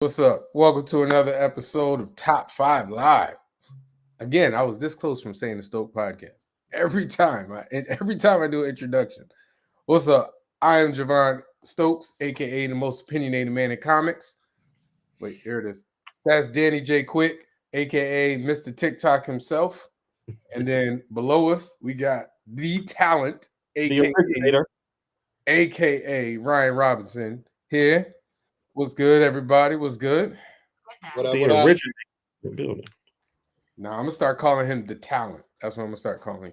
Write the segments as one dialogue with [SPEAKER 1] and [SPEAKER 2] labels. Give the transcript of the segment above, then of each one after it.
[SPEAKER 1] What's up? Welcome to another episode of Top 5 Live. Again, I was this close from saying the Stoke podcast. Every time I do an introduction. What's up? I am Javon Stokes, aka the most opinionated man in comics. Wait, here it is. That's Danny J. Quick, aka Mr. TikTok himself. And then below us, we got the talent,
[SPEAKER 2] The
[SPEAKER 1] aka
[SPEAKER 2] originator.
[SPEAKER 1] Ryan Robinson here. What's good, everybody? What's good?
[SPEAKER 3] What up?
[SPEAKER 2] The
[SPEAKER 3] What up?
[SPEAKER 2] originator.
[SPEAKER 1] Now I'm gonna start calling him the talent. That's what I'm gonna start calling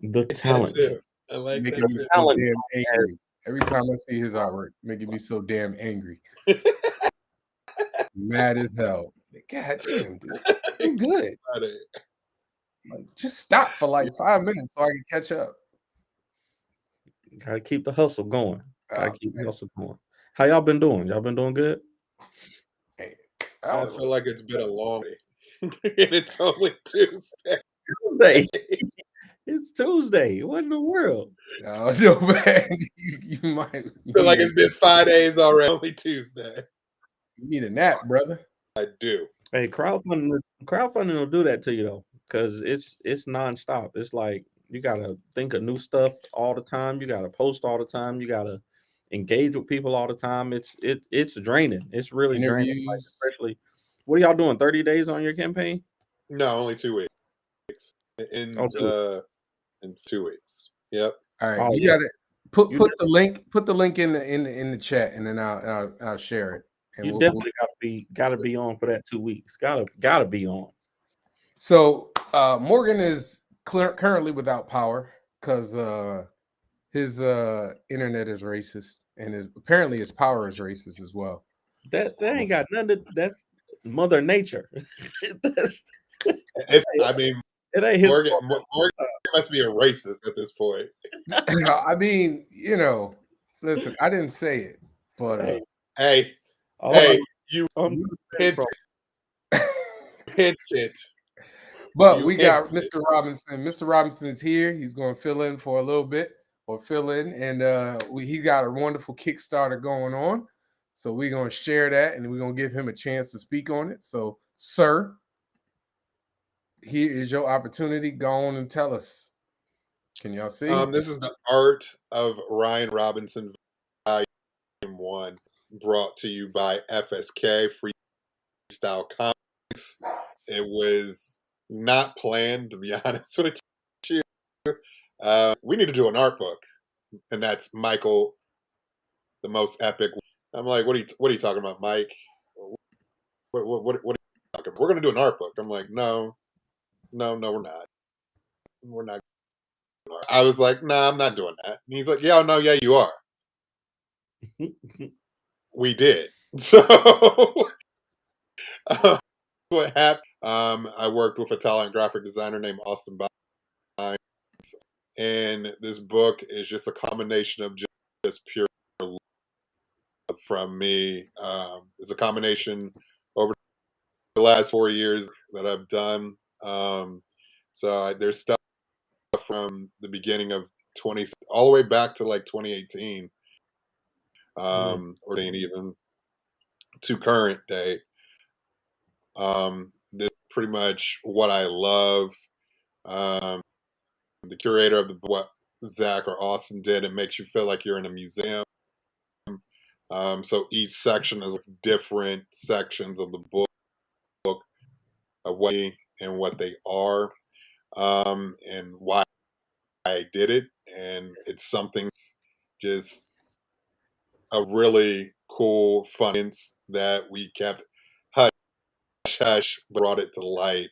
[SPEAKER 1] him.
[SPEAKER 2] The
[SPEAKER 3] Like that
[SPEAKER 2] talent.
[SPEAKER 3] too. I like
[SPEAKER 1] Making
[SPEAKER 3] that
[SPEAKER 1] me
[SPEAKER 3] too.
[SPEAKER 1] so
[SPEAKER 2] Talent.
[SPEAKER 1] damn angry. Every time I see his artwork, making me so damn angry. Mad as hell. God damn, dude. I'm good. Just stop for like 5 minutes so I can catch up.
[SPEAKER 2] Gotta keep the hustle going. Gotta
[SPEAKER 1] Oh,
[SPEAKER 2] keep the
[SPEAKER 1] man.
[SPEAKER 2] hustle going. How y'all been doing? Y'all been doing good?
[SPEAKER 1] Hey,
[SPEAKER 3] I feel like it's been a long day. And it's only Tuesday.
[SPEAKER 2] Tuesday. It's Tuesday. What in the world?
[SPEAKER 1] oh, no, man. You might
[SPEAKER 3] I feel like it's been 5 days already. Only Tuesday.
[SPEAKER 1] you need a nap, brother.
[SPEAKER 3] I do.
[SPEAKER 2] Hey, crowdfunding will do that to you though, because it's nonstop. It's like you gotta think of new stuff all the time. You gotta post all the time. You gotta engage with people all the time. It's draining. It's really draining. Like,
[SPEAKER 1] Interviews.
[SPEAKER 2] especially, what are y'all doing? 30 days on your campaign?
[SPEAKER 3] No, only 2 weeks. It ends in 2 weeks. Yep.
[SPEAKER 1] All right,
[SPEAKER 2] Oh,
[SPEAKER 1] you
[SPEAKER 2] yeah.
[SPEAKER 1] gotta put
[SPEAKER 2] You
[SPEAKER 1] the link. Put the link in the chat, and then I'll share it. And
[SPEAKER 2] You
[SPEAKER 1] we'll-
[SPEAKER 2] definitely gotta be on for that 2 weeks. Gotta be on.
[SPEAKER 1] So Morgan is currently without power because his internet is racist, and apparently his power is racist as well.
[SPEAKER 2] That ain't got nothing. That's Mother Nature. That's,
[SPEAKER 3] I mean,
[SPEAKER 2] it ain't his
[SPEAKER 3] Morgan
[SPEAKER 2] fault.
[SPEAKER 3] must be a racist at this point.
[SPEAKER 1] I mean, listen, I didn't say it, but
[SPEAKER 3] Hey,
[SPEAKER 2] All
[SPEAKER 3] hey,
[SPEAKER 2] I-
[SPEAKER 3] you
[SPEAKER 2] I'm-
[SPEAKER 3] hinted. Hinted.
[SPEAKER 1] but
[SPEAKER 3] You
[SPEAKER 1] we got
[SPEAKER 3] hinted.
[SPEAKER 1] Mr. Robinson. Mr. Robinson is here. He's going to fill in for a little bit or fill in, and he got a wonderful Kickstarter going on. So we're going to share that, and we're going to give him a chance to speak on it. So, sir, here is your opportunity. Go on and tell us. Can y'all see?
[SPEAKER 3] This is the art of Ryan Robinson, Volume 1, brought to you by FSK Freestyle Comics. It was not planned, to be honest with you. We need to do an art book, and that's Michael, the most epic. I'm like, what are you talking about, Mike? What are you talking about? We're gonna do an art book. I'm like, no, we're not. We're not. I was like, nah, I'm not doing that. And he's like, yeah, no, yeah, you are. We did. So what happened? I worked with a talent graphic designer named Austin Bynes, and this book is just a combination of just pure love from me. It's a combination over the last 4 years that I've done. There's stuff from the beginning of 20 all the way back to like 2018, or even to current day. This is pretty much what I love. The curator of what Zach or Austin did, it makes you feel like you're in a museum. So each section is different sections of the book of what they are, and why I did it. And it's something just a really cool fun that we kept hush hush, brought it to light,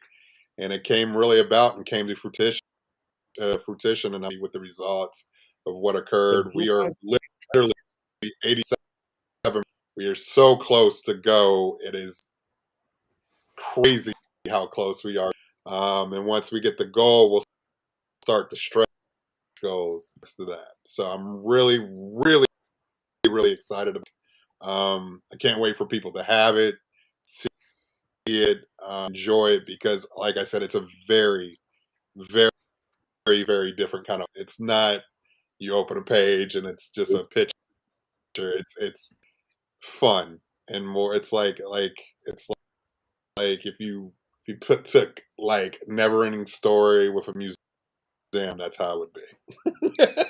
[SPEAKER 3] and it came really about and came to fruition. And with the results of what occurred, we are literally 87. We are so close to go. It is crazy how close we are. And once we get the goal, we'll start the stretch goals to that. So I'm really, really, really excited. I can't wait for people to have it, see it, enjoy it, because, like I said, it's a very, very, very, very different kind of. It's not you open a page and it's just a picture. It's fun, and more. It's like if you took like Never Ending Story with a museum, that's how it would be.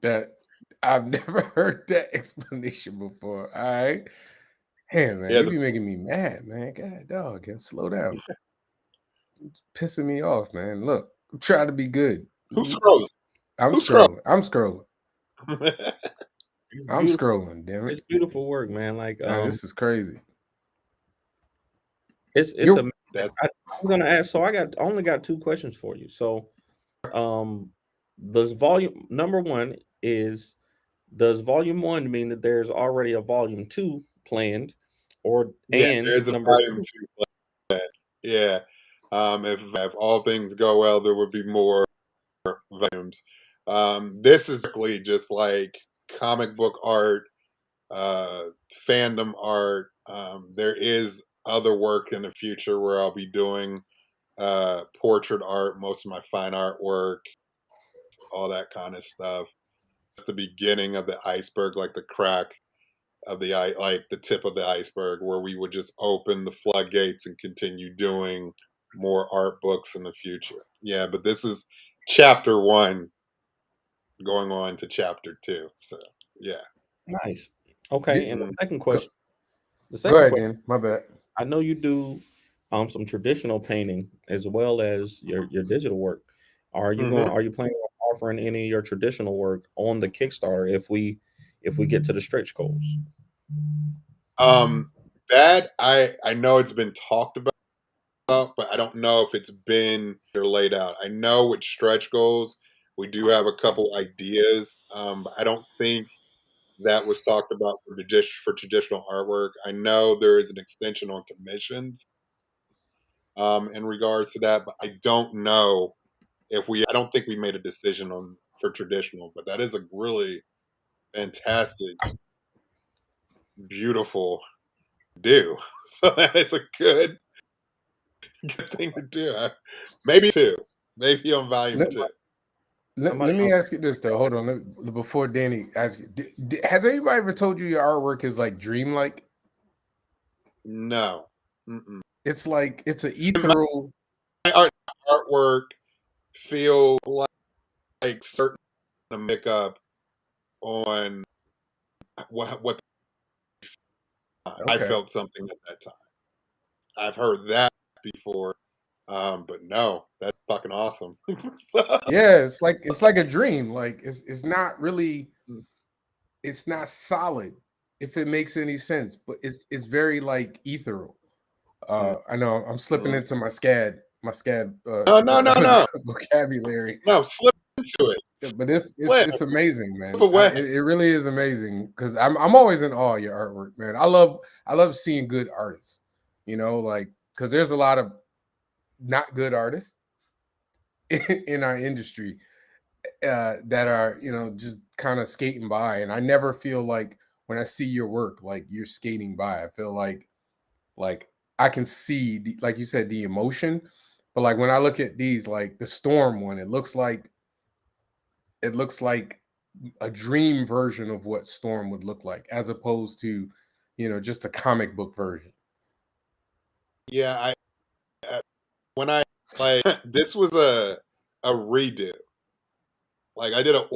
[SPEAKER 1] That I've never heard that explanation before. All right. Hey man,
[SPEAKER 3] Yeah,
[SPEAKER 1] you be making me mad, man. God dog, slow down. Pissing me off, man. Look, I'm trying to be good.
[SPEAKER 3] who's scrolling?
[SPEAKER 1] I'm
[SPEAKER 3] Who's scrolling?
[SPEAKER 1] scrolling. I'm scrolling.
[SPEAKER 2] It's
[SPEAKER 1] I'm
[SPEAKER 2] beautiful.
[SPEAKER 1] scrolling, damn it.
[SPEAKER 2] It's beautiful work, man. Like
[SPEAKER 1] Man, this is crazy.
[SPEAKER 2] it's
[SPEAKER 1] You're-
[SPEAKER 2] amazing. I'm gonna ask. So I only got 2 questions for you. So does volume number 1 is does volume 1 mean that there's already a volume 2 planned, or
[SPEAKER 3] Yeah,
[SPEAKER 2] and
[SPEAKER 3] there's a
[SPEAKER 2] number
[SPEAKER 3] volume
[SPEAKER 2] 2?
[SPEAKER 3] 2 planned. Yeah. If all things go well, there would be more volumes. This is really just like comic book art, fandom art. There is other work in the future where I'll be doing portrait art, most of my fine artwork, all that kind of stuff. It's the beginning of the iceberg, like the crack of the like the tip of the iceberg, where we would just open the floodgates and continue doing more art books in the future. Yeah, but this is chapter 1 going on to chapter 2. So yeah.
[SPEAKER 2] Nice. Okay, and
[SPEAKER 3] Mm.
[SPEAKER 2] the second
[SPEAKER 1] go,
[SPEAKER 2] question. The
[SPEAKER 1] go
[SPEAKER 2] second
[SPEAKER 1] ahead,
[SPEAKER 2] question.
[SPEAKER 1] Dan. My bad.
[SPEAKER 2] I know you do some traditional painting as well as your digital work. Are you
[SPEAKER 3] Hmm.
[SPEAKER 2] Are you planning on offering any of your traditional work on the Kickstarter if we get to the stretch goals?
[SPEAKER 3] That I know it's been talked about, but I don't know if it's been or laid out. I know with stretch goals, we do have a couple ideas. But I don't think that was talked about for traditional artwork. I know there is an extension on commissions in regards to that, but I don't know if I don't think we made a decision on for traditional, but that is a really fantastic, beautiful do. So that is a good thing to do. Maybe 2, maybe on volume
[SPEAKER 1] Let,
[SPEAKER 3] 2.
[SPEAKER 1] let me ask you this though. Hold on. Before Danny asks you, has anybody ever told you your artwork is like dreamlike?
[SPEAKER 3] No. Mm-mm.
[SPEAKER 1] It's like it's an
[SPEAKER 3] My
[SPEAKER 1] ethereal.
[SPEAKER 3] artwork feel like certain makeup on what I
[SPEAKER 1] Okay.
[SPEAKER 3] felt something at that time. I've heard that before, but no, that's fucking awesome. So-
[SPEAKER 1] Yeah, it's like a dream. Like it's not really, it's not solid, if it makes any sense, but it's very like ethereal. I know I'm slipping
[SPEAKER 3] Mhm.
[SPEAKER 1] into my SCAD
[SPEAKER 3] No,
[SPEAKER 1] vocabulary.
[SPEAKER 3] no, slip into it.
[SPEAKER 1] Yeah, but
[SPEAKER 3] Slip
[SPEAKER 1] it's amazing, man.
[SPEAKER 3] away.
[SPEAKER 1] It really is amazing because I'm always in awe of your artwork, man. I love seeing good artists, like because there's a lot of not good artists in our industry that are just kind of skating by, and I never feel like when I see your work like you're skating by. I feel like I can see like you said, the emotion, but like when I look at these, like the storm one, it looks like a dream version of what Storm would look like, as opposed to, just a comic book version.
[SPEAKER 3] Yeah, when I like this was a redo. Like I did a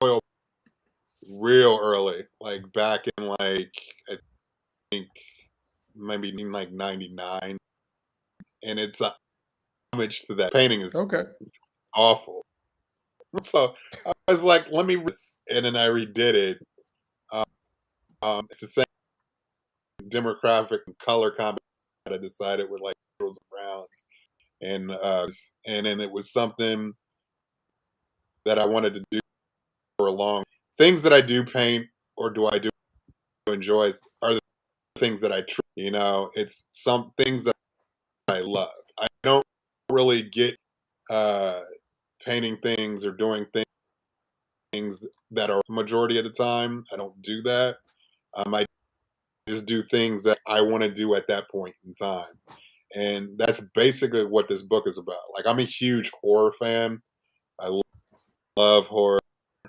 [SPEAKER 3] oil real early, like back in like I think maybe in like '99, and it's a homage to that. Painting is
[SPEAKER 1] Okay.
[SPEAKER 3] awful, so I was like, let me, and then I redid it. It's the same demographic and color combination that I decided with like yellows and browns, and then it was something that I wanted to do for a long. Things that I do paint or do I do enjoy are the things that I it's some things that I love. I don't really get uh painting things or doing things that are majority of the time. I don't do that. I just do things that I want to do at that point in time. And that's basically what this book is about. Like I'm a huge horror fan. I love horror,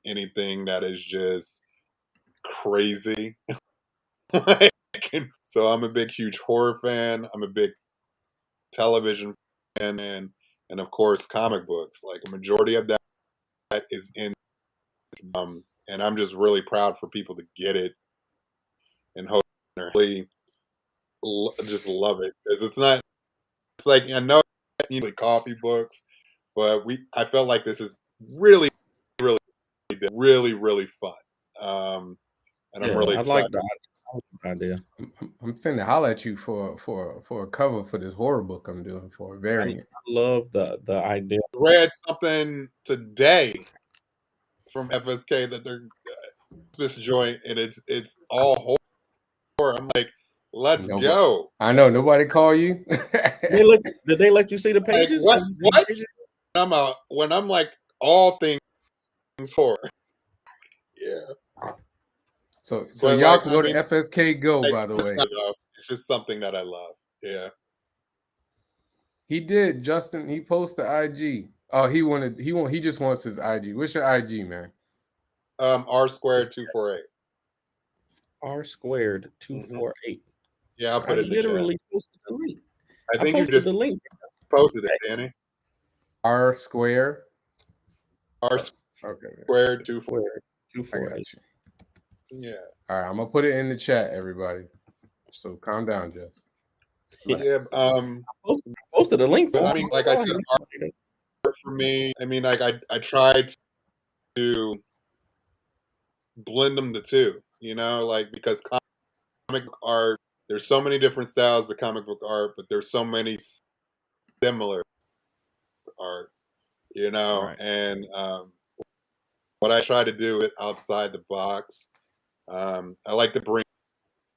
[SPEAKER 3] anything that is just crazy. So I'm a big, huge horror fan. I'm a big television fan, and of course comic books. Like a majority of that is in, and I'm just really proud for people to get it and hope really just love it because it's not. It's like I know usually coffee books, but I felt like this is really, really, really fun. And I'm really
[SPEAKER 2] I like
[SPEAKER 3] excited.
[SPEAKER 2] the idea.
[SPEAKER 1] I'm finna holler at you for a cover for this horror book I'm doing for a variant.
[SPEAKER 2] I love the idea.
[SPEAKER 3] Read something today from FSK that they're this joint, and it's all horror. I'm like, let's go.
[SPEAKER 1] I know nobody call you.
[SPEAKER 2] Did they let you see the
[SPEAKER 3] Like
[SPEAKER 2] pages?
[SPEAKER 3] what? When I'm like all things horror. Yeah.
[SPEAKER 1] So
[SPEAKER 3] But
[SPEAKER 1] y'all
[SPEAKER 3] like,
[SPEAKER 1] can go to FSK Go,
[SPEAKER 3] like,
[SPEAKER 1] by the way.
[SPEAKER 3] It's just something that I love. Yeah.
[SPEAKER 1] He did, Justin. He posted IG. Oh, he just wants his IG. What's your IG, man?
[SPEAKER 3] R squared 248.
[SPEAKER 2] R squared 248.
[SPEAKER 3] Yeah, I'll put it in the chat.
[SPEAKER 2] Literally posted the link.
[SPEAKER 3] I think you just
[SPEAKER 2] the link.
[SPEAKER 3] posted it, Danny.
[SPEAKER 1] R square.
[SPEAKER 3] R squared
[SPEAKER 2] 248.
[SPEAKER 3] Yeah.
[SPEAKER 1] All right, I'm gonna put it in the chat, everybody. So calm down, Jess.
[SPEAKER 3] Yeah.
[SPEAKER 2] I posted a link for.
[SPEAKER 3] I mean, like I said, art for me. I mean, like I tried to blend them the two. You know, like because comic book art, there's so many different styles of comic book art, but there's so many similar art. You know,
[SPEAKER 2] Right.
[SPEAKER 3] and what I try to do it outside the box. I like to bring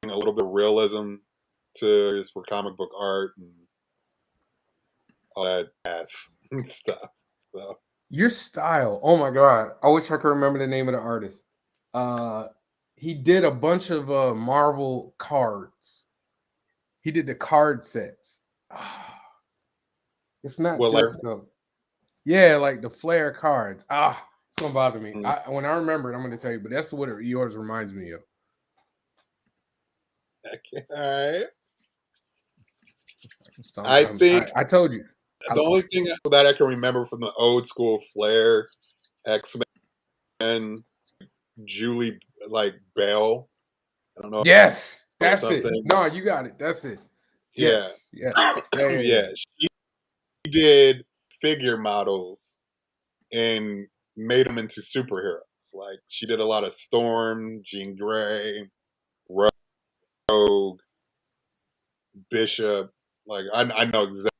[SPEAKER 3] a little bit of realism to just for comic book art and all that ass and stuff. So
[SPEAKER 1] Your style, oh my god! I wish I could remember the name of the artist. He did a bunch of Marvel cards. He did the card sets. It's not just yeah, like the Flair cards. It's gonna bother me. When I remember it, I'm gonna tell you. But that's what yours reminds me of.
[SPEAKER 3] okay. All right.
[SPEAKER 1] So
[SPEAKER 3] I think
[SPEAKER 1] I told you.
[SPEAKER 3] The only thing that I can remember from the old school Flair X-Men, Julie like Bell. I don't know.
[SPEAKER 1] Yes, that's it. No, you got it. That's it. Yes.
[SPEAKER 3] Yeah. Yeah. She did figure models and made them into superheroes. Like she did a lot of Storm, Jean Grey, Rogue, Bishop. Like I know exactly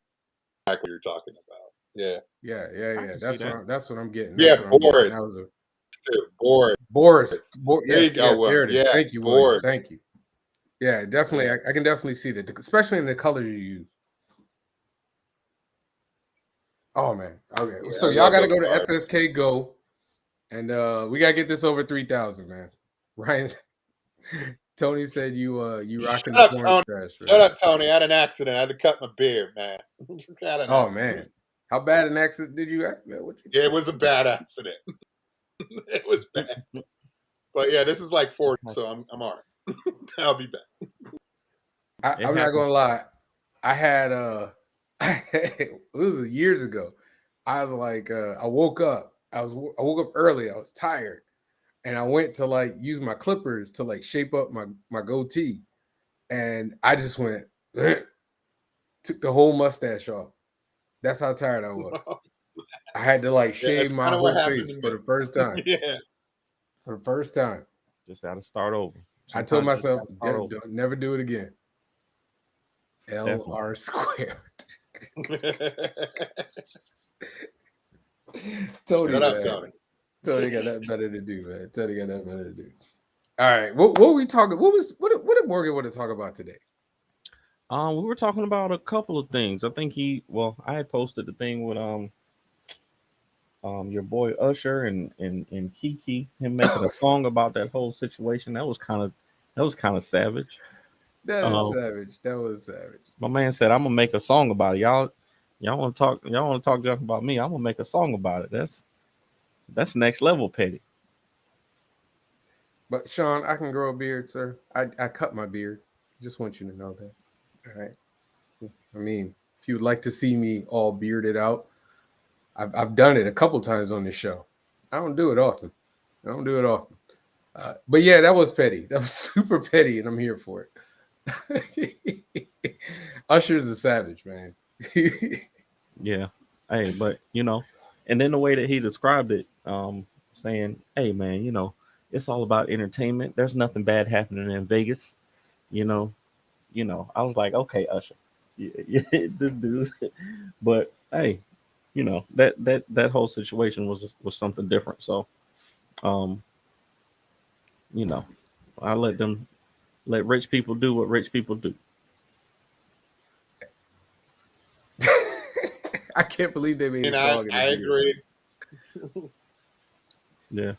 [SPEAKER 3] what you're talking about. Yeah.
[SPEAKER 1] That's what I'm getting.
[SPEAKER 3] Yeah, Boris.
[SPEAKER 1] That was
[SPEAKER 3] Boris.
[SPEAKER 1] There you go. There it is.
[SPEAKER 3] Yeah,
[SPEAKER 1] Thank you, Boris. Thank you. Yeah, definitely. I can definitely see that, especially in the colors you use. Oh man. Okay.
[SPEAKER 3] Yeah,
[SPEAKER 1] so y'all gotta go to FSK Go. And we gotta get this over 3,000, man. Ryan Tony said you rocking the porn stash.
[SPEAKER 3] Shut up, Tony. I had an accident. I had to cut my beard, man.
[SPEAKER 1] Man. How bad an accident did you have?
[SPEAKER 3] It was a bad accident. It was bad. But yeah, this is like 40, so I'm all right. I'll be back.
[SPEAKER 1] I'm not gonna lie. I had it was years ago. I was like, I woke up. I woke up early. I was tired, and I went to like use my clippers to like shape up my goatee, and I just went took the whole mustache off. That's how tired I was. I had to like shave my whole face for the first time.
[SPEAKER 3] Yeah,
[SPEAKER 1] for the first time.
[SPEAKER 2] Just had to start over.
[SPEAKER 1] I told myself, don't never do it again. LR squared. Tony got that better to do, man. Tony got that better to do. All right, what were we talking? What did Morgan want to talk about today?
[SPEAKER 2] We were talking about a couple of things. I think I had posted the thing with your boy Usher and KeKe, him making a song about that whole situation. That was kind of savage.
[SPEAKER 1] That was savage.
[SPEAKER 2] My man said, "I'm gonna make a song about it. Y'all want to talk junk about me? I'm gonna make a song about it. That's next level petty."
[SPEAKER 1] But Sean, I can grow a beard, sir. I cut my beard. Just want you to know that. All right. I mean, if you would like to see me all bearded out, I've done it a couple times on this show. I don't do it often. I don't do it often. But yeah, that was petty. That was super petty, and I'm here for it. Usher's a savage, man.
[SPEAKER 2] Yeah. Hey, but and then the way that he described it, saying, "Hey, man, it's all about entertainment. There's nothing bad happening in Vegas." You know, I was like, "Okay, Usher, yeah, this dude." But hey, that whole situation was something different. So, um, you know, I let rich people do what rich people do.
[SPEAKER 1] I can't believe they made a
[SPEAKER 3] And
[SPEAKER 1] song in
[SPEAKER 3] I
[SPEAKER 1] the video.
[SPEAKER 3] agree,
[SPEAKER 2] Yeah.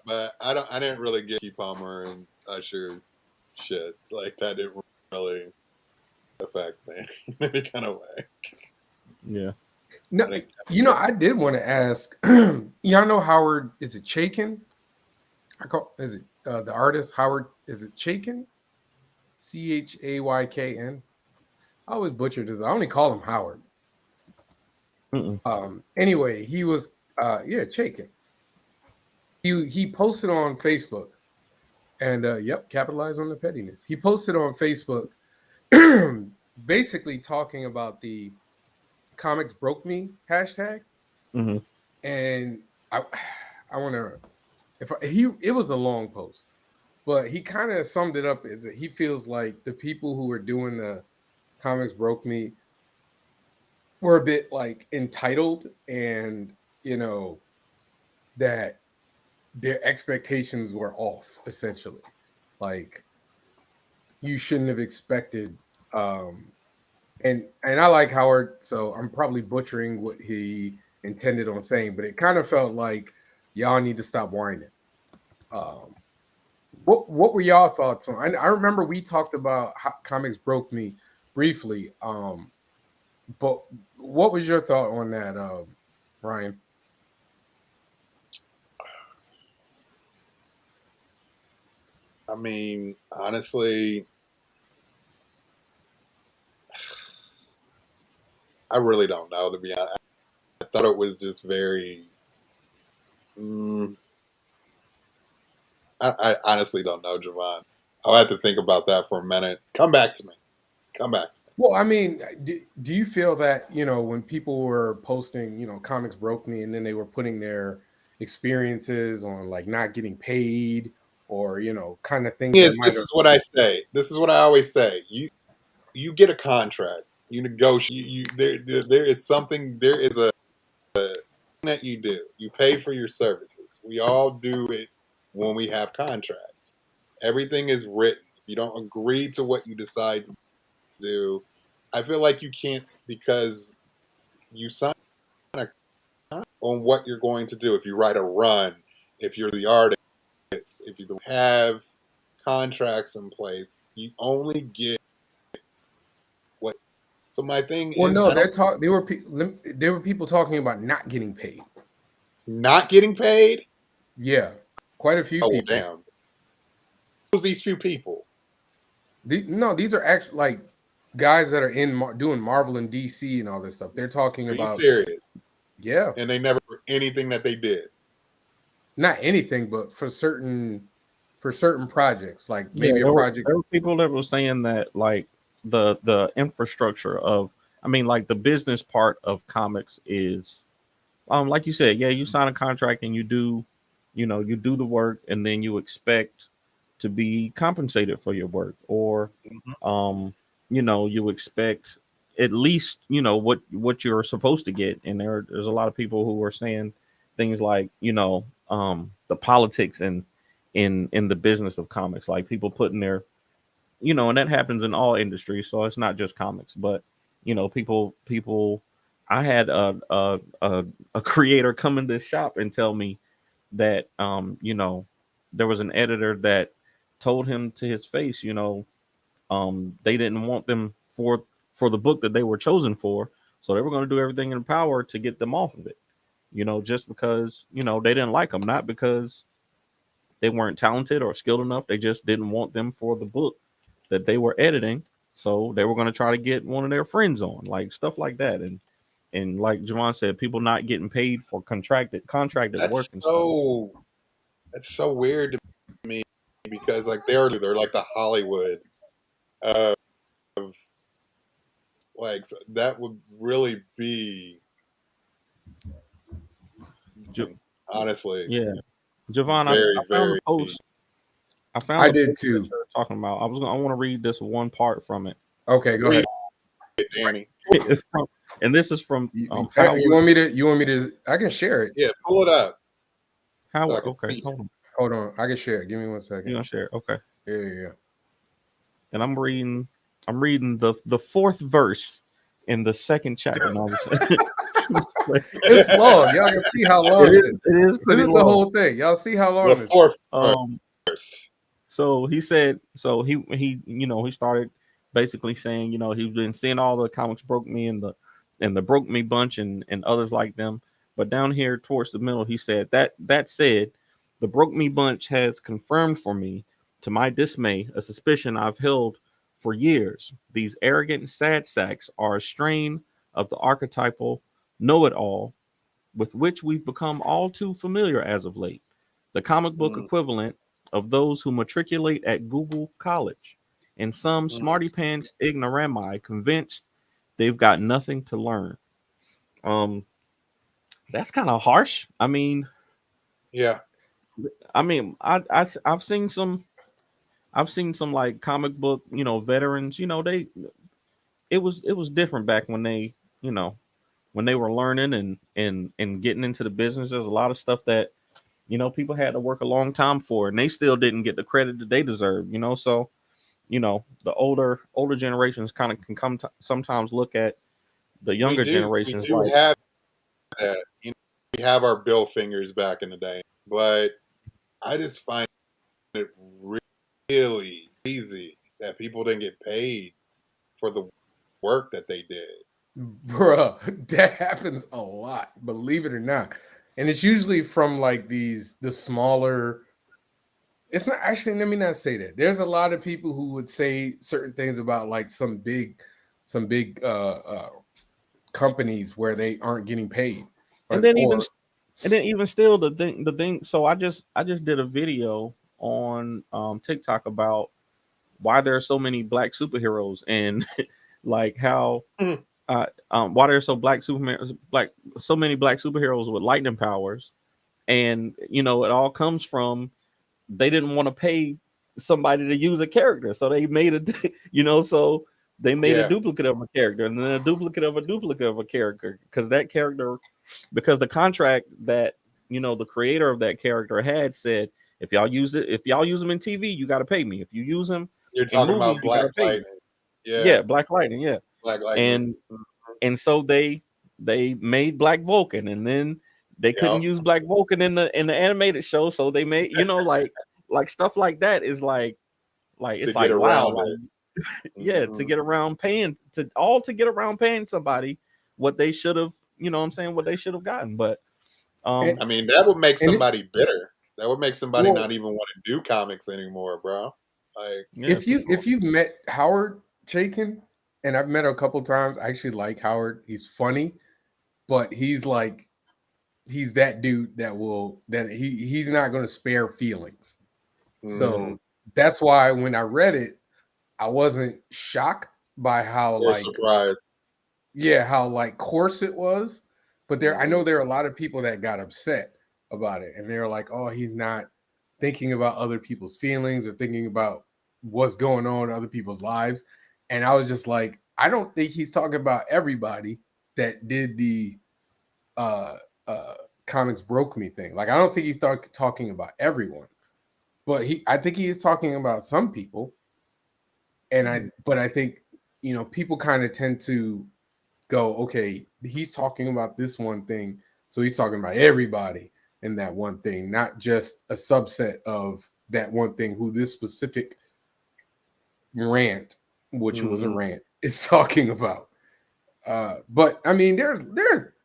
[SPEAKER 3] but I didn't really get KeKe Palmer and Usher shit like that. Didn't really affect me in any kind of way.
[SPEAKER 2] Yeah.
[SPEAKER 1] No,
[SPEAKER 3] I think
[SPEAKER 1] I did want to ask. Y'all know Howard? Is it Chaykin? Is it the artist Howard? Is it Chaykin? Chaykn. I always butchered this. I only call him Howard.
[SPEAKER 2] Mm-mm.
[SPEAKER 1] Anyway, he was yeah, Chaykin. He posted on Facebook and yep, capitalize on the pettiness. He posted on Facebook basically talking about the comics broke me hashtag.
[SPEAKER 2] Mm-hmm.
[SPEAKER 1] And I want to it was a long post, but he kind of summed it up as that he feels like the people who were doing the comics broke me were a bit like entitled, and that their expectations were off, essentially. Like, you shouldn't have expected and I like Howard, so I'm probably butchering what he intended on saying, but it kind of felt like y'all need to stop whining. Um, what were y'all thoughts on? I remember we talked about how comics broke me briefly, but what was your thought on that, Ryan?
[SPEAKER 3] I mean, honestly, I really don't know. To be honest, I thought it was just very. Mm, I honestly don't know, Javon. I'll have to think about that for a minute. Come back to me. Come back to me.
[SPEAKER 1] Well, I mean, do you feel that, when people were posting, comics broke me, and then they were putting their experiences on, like, not getting paid, or, kind of things that
[SPEAKER 3] Yes,
[SPEAKER 1] might
[SPEAKER 3] this
[SPEAKER 1] have.
[SPEAKER 3] is what I say. This is what I always say. You get a contract. You negotiate. There is something. There is a that you do. You pay for your services. We all do it when we have contracts. Everything is written. If you don't agree to what you decide to do, I feel like you can't because you sign a contract on what you're going to do. If you write a run, if you're the artist, if you have contracts in place, you only get what. So my thing
[SPEAKER 1] Well,
[SPEAKER 3] is,
[SPEAKER 1] no,
[SPEAKER 3] I don't
[SPEAKER 1] there were people talking about not getting paid.
[SPEAKER 3] not getting paid.
[SPEAKER 1] Yeah, quite a few
[SPEAKER 3] Oh well,
[SPEAKER 1] people.
[SPEAKER 3] damn. Who's these few people?
[SPEAKER 1] No, these are actually like guys that are doing Marvel and DC and all this stuff. They're talking
[SPEAKER 3] Are you
[SPEAKER 1] about,
[SPEAKER 3] serious?
[SPEAKER 1] yeah,
[SPEAKER 3] And they never anything that they did.
[SPEAKER 1] not anything, but for certain projects, like
[SPEAKER 2] Yeah,
[SPEAKER 1] maybe a project.
[SPEAKER 2] there were people that were saying that like the infrastructure of, I mean, like the business part of comics is, like you said, yeah, you sign a contract and you do the work, and then you expect to be compensated for your work, or
[SPEAKER 3] Mhm.
[SPEAKER 2] you expect at least what you're supposed to get. And there's a lot of people who are saying things like the politics and in the business of comics, like people putting their, and that happens in all industries, so it's not just comics, but people. I had a creator come in this shop and tell me that there was an editor that told him to his face, they didn't want them for the book that they were chosen for, so they were going to do everything in power to get them off of it, just because they didn't like them, not because they weren't talented or skilled enough. They just didn't want them for the book that they were editing. So they were going to try to get one of their friends on, like stuff like that. And like Javon said, people not getting paid for contracted work and stuff.
[SPEAKER 3] That's so weird to me because like they're like the Hollywood of like so that would really be honestly
[SPEAKER 2] Yeah, Javon,
[SPEAKER 3] very
[SPEAKER 2] I found the
[SPEAKER 3] very
[SPEAKER 2] post. I found
[SPEAKER 1] I
[SPEAKER 2] the
[SPEAKER 1] did
[SPEAKER 2] post that
[SPEAKER 1] too.
[SPEAKER 2] you're talking about. I want to read this one part from it.
[SPEAKER 1] Okay, go
[SPEAKER 3] Read
[SPEAKER 1] ahead.
[SPEAKER 3] it, Danny.
[SPEAKER 2] It's from, and this is from
[SPEAKER 1] You
[SPEAKER 2] Howard.
[SPEAKER 1] want me to? I can share it.
[SPEAKER 3] Yeah, pull it up.
[SPEAKER 2] Howard.
[SPEAKER 3] I can
[SPEAKER 2] Okay,
[SPEAKER 3] see
[SPEAKER 2] hold on.
[SPEAKER 1] Hold on, I can share it. Give me 1 second.
[SPEAKER 2] You gonna share it? Okay.
[SPEAKER 1] Yeah.
[SPEAKER 2] And I'm reading the fourth verse in the second chapter. No,
[SPEAKER 1] It's long. Y'all can see how long it is.
[SPEAKER 2] It is
[SPEAKER 1] This
[SPEAKER 2] pretty
[SPEAKER 1] is
[SPEAKER 2] long.
[SPEAKER 1] the whole thing. Y'all see how long
[SPEAKER 3] the
[SPEAKER 1] this is.
[SPEAKER 3] fourth verse.
[SPEAKER 2] So he said, so he he started basically saying, he's been seeing all the comics broke me and the broke me bunch and others like them. But down here towards the middle, he said that said, the broke me bunch has confirmed for me, to my dismay, a suspicion I've held for years. These arrogant sad sacks are a strain of the archetypal know-it-all with which we've become all too familiar as of late. The comic book equivalent of those who matriculate at Google College, and some smarty pants ignorami convinced they've got nothing to learn. That's kind of harsh.
[SPEAKER 3] Yeah.
[SPEAKER 2] I've seen some like comic book, veterans, it was different back when they, when they were learning and getting into the business. There's a lot of stuff that, people had to work a long time for, and they still didn't get the credit that they deserve, so, the older generations kind of can come to sometimes look at the younger generations
[SPEAKER 3] we do
[SPEAKER 2] like,
[SPEAKER 3] have that. We have our bill fingers back in the day, but I just find it really easy that people didn't get paid for the work that they did.
[SPEAKER 1] Bruh, that happens a lot, believe it or not. And it's usually from like the smaller. It's not actually, let me not say that. There's a lot of people who would say certain things about like some big companies where they aren't getting paid.
[SPEAKER 2] and then even still the thing. So I just did a video on TikTok about why there are so many black superheroes and like how why there are so so many black superheroes with lightning powers, and it all comes from they didn't want to pay somebody to use a character, so they made so they made a duplicate of a character, and then a duplicate of a character, because the contract that the creator of that character had said, if y'all use them in TV, you got to pay me. If you use them
[SPEAKER 3] You're
[SPEAKER 2] in
[SPEAKER 3] talking
[SPEAKER 2] movies,
[SPEAKER 3] about
[SPEAKER 2] you got
[SPEAKER 3] Black
[SPEAKER 2] to pay me.
[SPEAKER 3] Lightning.
[SPEAKER 2] Yeah, Black Lightning. Yeah,
[SPEAKER 3] Black Lightning.
[SPEAKER 2] and so they made Black Vulcan, and then they couldn't use Black Vulcan in the animated show, so they made like stuff like that is like it's like, wow, like, yeah, to get around paying somebody what they should have, what they should have gotten. But
[SPEAKER 3] I mean, that would make somebody bitter. That would make somebody not even want to do comics anymore, bro. Like,
[SPEAKER 1] if you've met Howard Chaykin, and I've met him a couple times, I actually like Howard. He's funny, but he's that dude that he's not going to spare feelings. So that's why when I read it, I wasn't shocked by how
[SPEAKER 3] surprised.
[SPEAKER 1] Yeah, how like coarse it was. But I know there are a lot of people that got upset about it, and they're like, "Oh, he's not thinking about other people's feelings or thinking about what's going on in other people's lives." And I was just like, I don't think he's talking about everybody that did the comics broke me thing. Like, I don't think he's talking about everyone, but I think he is talking about some people. And I think, people kind of tend to go, okay, he's talking about this one thing, so he's talking about everybody in that one thing, not just a subset of that one thing who this specific rant, which was a rant, is talking about. But I mean,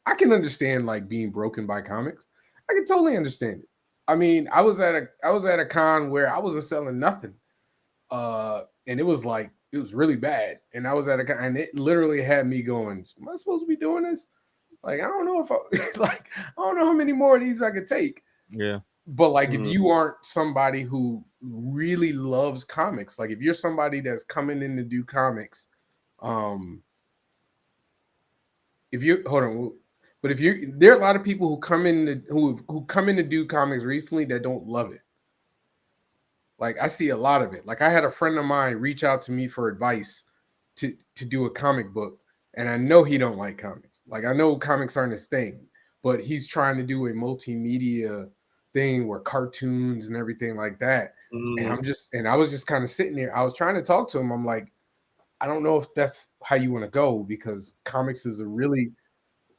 [SPEAKER 1] I can understand like being broken by comics. I can totally understand it. I mean, I was at a con where I wasn't selling nothing. And it was really bad. And I was at a con, and it literally had me going, am I supposed to be doing this? Like, I don't know if I don't know how many more of these I could take.
[SPEAKER 2] Yeah.
[SPEAKER 1] But like, if you aren't somebody who really loves comics, like if you're somebody that's coming in to do comics, if you hold on, but if you, there are a lot of people who come in who come in to do comics recently that don't love it. Like I see a lot of it. Like I had a friend of mine reach out to me for advice to do a comic book, and I know he don't like comics. Like I know comics aren't his thing, but he's trying to do a multimedia thing where cartoons and everything like that. And I was just kind of sitting there. I was trying to talk to him. I'm like, I don't know if that's how you want to go, because comics is a really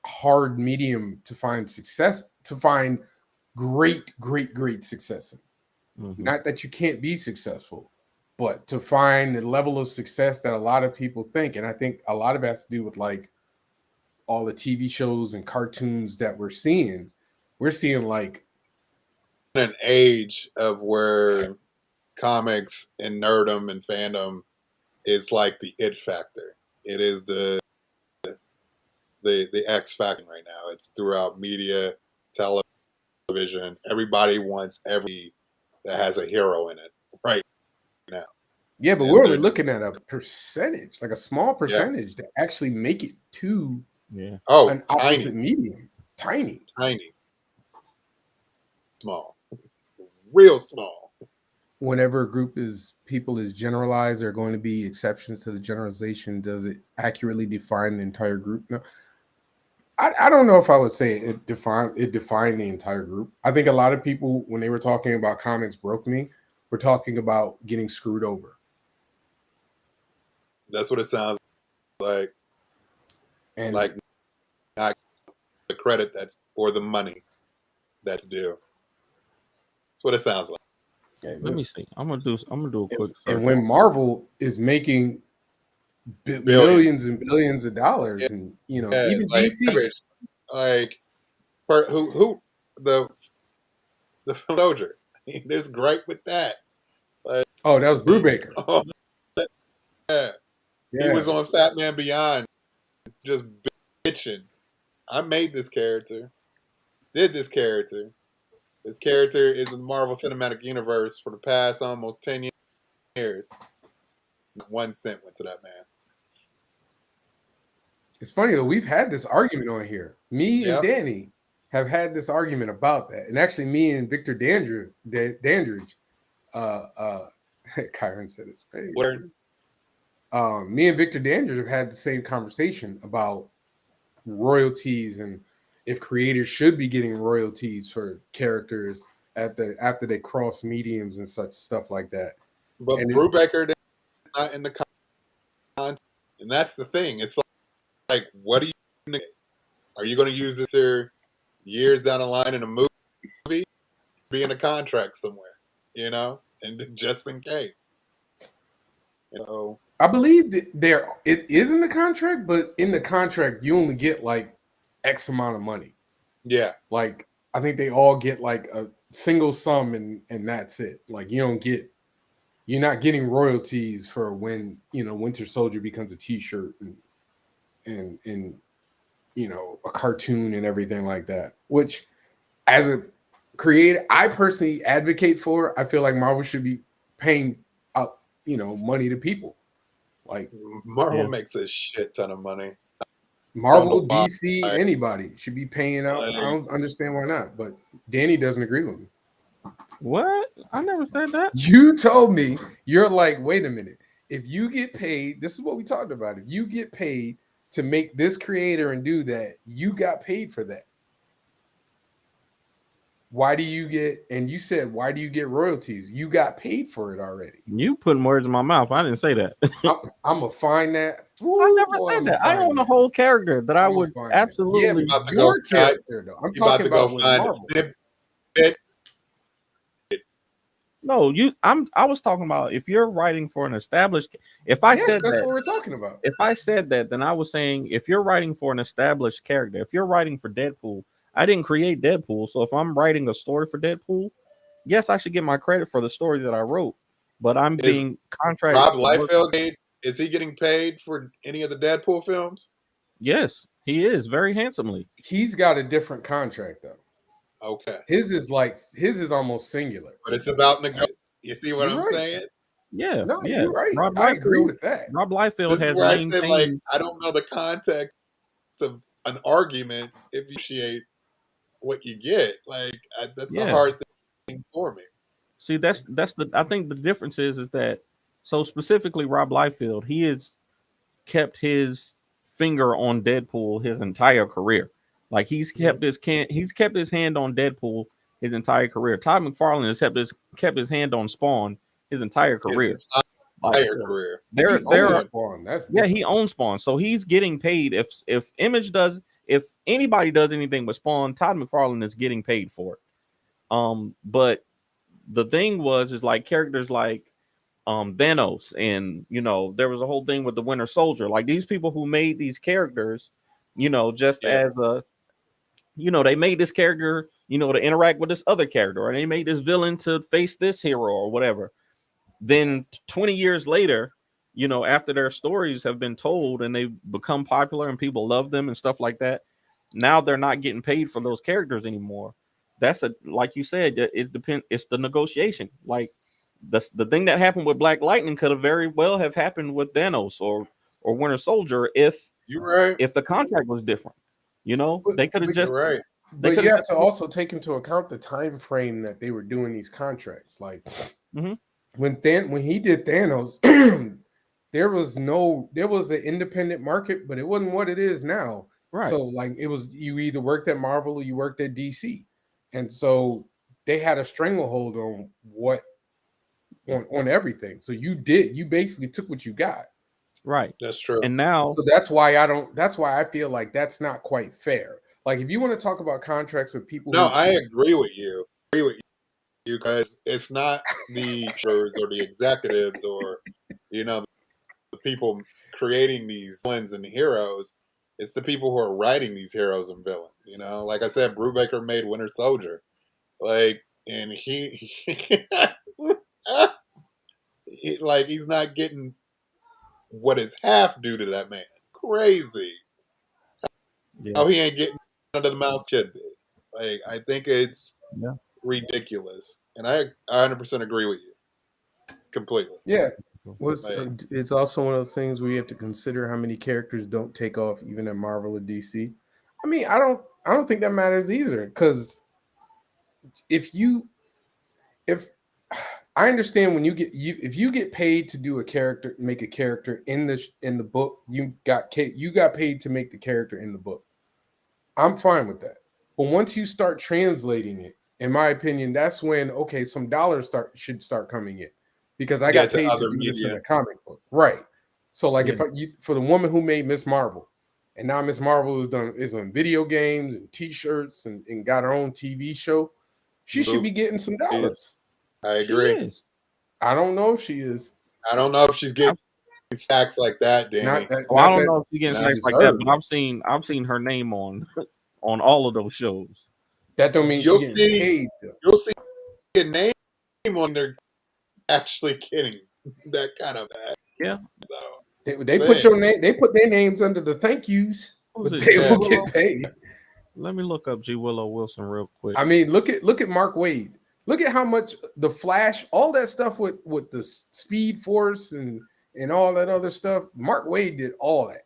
[SPEAKER 1] hard medium to find success, to find great success in. Not that you can't be successful, but to find the level of success that a lot of people think. And I think a lot of it has to do with like all the TV shows and cartoons that we're seeing. We're seeing like
[SPEAKER 3] an age of where comics and nerdom and fandom is like the it factor. It is the X factor right now. It's throughout media, television. Everybody wants every that has a hero in it right now.
[SPEAKER 1] Yeah, but we're only looking at a percentage, like a small percentage that actually make it to an opposite medium. Tiny.
[SPEAKER 3] Small. Real small.
[SPEAKER 1] Whenever a group is people is generalized, there are going to be exceptions to the generalization. Does it accurately define the entire group? No. I don't know if I would say it defined the entire group. I think a lot of people, when they were talking about comics broke me, were talking about getting screwed over.
[SPEAKER 3] That's what it sounds like.
[SPEAKER 1] And
[SPEAKER 3] like not the credit that's or the money that's due. That's what it sounds like.
[SPEAKER 2] Okay, let me see. I'm gonna do a quick search.
[SPEAKER 1] And when Marvel is making millions and billions of dollars, and even
[SPEAKER 3] like,
[SPEAKER 1] DC,
[SPEAKER 3] like who the soldier. There's gripe with that. Like,
[SPEAKER 1] that was Brubaker.
[SPEAKER 3] He was on Fat Man Beyond, just bitching. I made this character, did this character. This character is in the Marvel Cinematic Universe for the past almost 10 years. 1 cent went to that man.
[SPEAKER 1] It's funny though, we've had this argument on here. Me and Danny have had this argument about that. And actually me and Victor Dandridge, Kyron said it's crazy. Me and Victor Dandridge have had the same conversation about royalties and if creators should be getting royalties for characters after they cross mediums and such stuff like that.
[SPEAKER 3] But Brubaker is not in the content, and that's the thing. It's like what are you going to use this here years down the line in a movie? Be in a contract somewhere, and just in case.
[SPEAKER 1] I believe that it is in the contract, but in the contract you only get like X amount of money.
[SPEAKER 3] Yeah.
[SPEAKER 1] Like I think they all get like a single sum and that's it. Like you're not getting royalties for when, Winter Soldier becomes a t-shirt and a cartoon and everything like that. Which as a creator, I personally advocate for. I feel like Marvel should be paying out, money to people. Like
[SPEAKER 3] Marvel makes a shit ton of money.
[SPEAKER 1] Marvel, DC, anybody should be paying out. I don't understand why not, but Danny doesn't agree with me.
[SPEAKER 2] What? I never said that.
[SPEAKER 1] You told me, you're like, wait a minute. If you get paid, this is what we talked about. If you get paid to make this creator and do that, you got paid for that. Why do you get, and you said, why do you get royalties? You got paid for it already.
[SPEAKER 2] You putting words in my mouth. I didn't say that.
[SPEAKER 1] I'm going to find that.
[SPEAKER 2] Ooh, I never said that. I own a whole character that I would absolutely.
[SPEAKER 1] Yeah, your character, though. I'm talking about Marvel.
[SPEAKER 2] No, I was talking about if you're writing for an established. If I said
[SPEAKER 1] that's
[SPEAKER 2] that,
[SPEAKER 1] what we're talking about.
[SPEAKER 2] If I said that, then I was saying if you're writing for an established character, if you're writing for Deadpool, I didn't create Deadpool. So if I'm writing a story for Deadpool, yes, I should get my credit for the story that I wrote. But I'm
[SPEAKER 3] Is
[SPEAKER 2] being contracted
[SPEAKER 3] Rob
[SPEAKER 2] to work.
[SPEAKER 3] Liefeld paid? Is he getting paid for any of the Deadpool films?
[SPEAKER 2] Yes, he is very handsomely.
[SPEAKER 1] He's got a different contract though.
[SPEAKER 3] Okay,
[SPEAKER 1] His is almost singular.
[SPEAKER 3] but it's about negotiations. You see what
[SPEAKER 1] You're
[SPEAKER 3] I'm
[SPEAKER 1] right.
[SPEAKER 3] saying?
[SPEAKER 2] Yeah,
[SPEAKER 1] No,
[SPEAKER 2] yeah.
[SPEAKER 1] you're right.
[SPEAKER 2] Rob
[SPEAKER 1] I agree
[SPEAKER 2] Liefeld,
[SPEAKER 1] with that.
[SPEAKER 2] Rob Liefeld
[SPEAKER 3] This is
[SPEAKER 2] has
[SPEAKER 3] where I said, like,
[SPEAKER 2] maintained.
[SPEAKER 3] I don't know the context of an argument if you appreciate what you get. Like, that's the
[SPEAKER 2] Yeah.
[SPEAKER 3] hard thing for me.
[SPEAKER 2] See, that's the. I think the difference is that so specifically Rob Liefeld, he has kept his finger on Deadpool his entire career. Like he's kept he's kept his hand on Deadpool his entire career. Todd McFarlane has kept his hand on Spawn his entire
[SPEAKER 3] His
[SPEAKER 2] career. Like
[SPEAKER 3] entire career.
[SPEAKER 2] there
[SPEAKER 1] He
[SPEAKER 2] there
[SPEAKER 1] owns
[SPEAKER 2] are
[SPEAKER 1] Spawn. That's
[SPEAKER 2] yeah,
[SPEAKER 1] different.
[SPEAKER 2] he owns Spawn. So he's getting paid if anybody does anything with Spawn, Todd McFarlane is getting paid for it. But the thing is like characters like Thanos, and there was a whole thing with the Winter Soldier. Like these people who made these characters, just
[SPEAKER 3] Yeah.
[SPEAKER 2] as a they made this character, to interact with this other character, or they made this villain to face this hero or whatever. Then 20 years later, after their stories have been told and they've become popular and people love them and stuff like that, now they're not getting paid for those characters anymore. That's like you said, it depends. It's the negotiation. Like the thing that happened with Black Lightning could have very well have happened with Thanos or Winter Soldier if
[SPEAKER 3] You're right.
[SPEAKER 2] the contract was different. They could have just
[SPEAKER 3] You're right.
[SPEAKER 1] But you have to also take into account the time frame that they were doing these contracts. Like when he did Thanos, there was an independent market, but it wasn't what it is now.
[SPEAKER 2] Right.
[SPEAKER 1] So like it was, you either worked at Marvel or you worked at DC, and so they had a stranglehold on everything. So you basically took what you got.
[SPEAKER 2] Right.
[SPEAKER 3] That's true.
[SPEAKER 2] And now,
[SPEAKER 1] so that's why I feel like that's not quite fair. Like if you want to talk about contracts with people,
[SPEAKER 3] I agree with you. Because it's not the shows or the executives or the people creating these villains and heroes. It's the people who are writing these heroes and villains. Like I said, Brubaker made Winter Soldier, and he's not getting what is half due to that man. Crazy.
[SPEAKER 2] yeah.
[SPEAKER 3] Oh, he ain't getting under the mouse should be. Like I think it's ridiculous, and I 100% agree with you completely.
[SPEAKER 1] Yeah. It's also one of those things where you have to consider how many characters don't take off even at Marvel or DC. I mean, I don't think that matters either, because if I understand when if you get paid to do a character, make a character in the book, you got paid to make the character in the book. I'm fine with that. But once you start translating it, in my opinion, that's when some dollars should start coming in, because I got paid to do this in a comic book, right? So like for the woman who made Miss Marvel, and now Miss Marvel is on video games and T-shirts and got her own TV show, she should be getting some dollars.
[SPEAKER 3] I agree.
[SPEAKER 1] I don't know if she is.
[SPEAKER 3] I don't know if she's getting stacks like that, Danny.
[SPEAKER 2] I don't know if she's getting stacks like that, but I've seen her name on all of those shows.
[SPEAKER 1] That don't mean she's getting paid.
[SPEAKER 3] You'll see a name on there actually getting that kind of bad.
[SPEAKER 2] Yeah.
[SPEAKER 1] They put your name. They put their names under the thank yous, but they will get paid.
[SPEAKER 2] Let me look up G. Willow Wilson real quick.
[SPEAKER 1] I mean, look at Mark Waid. Look at how much the Flash, all that stuff with the Speed Force and all that other stuff. Mark Waid did all that.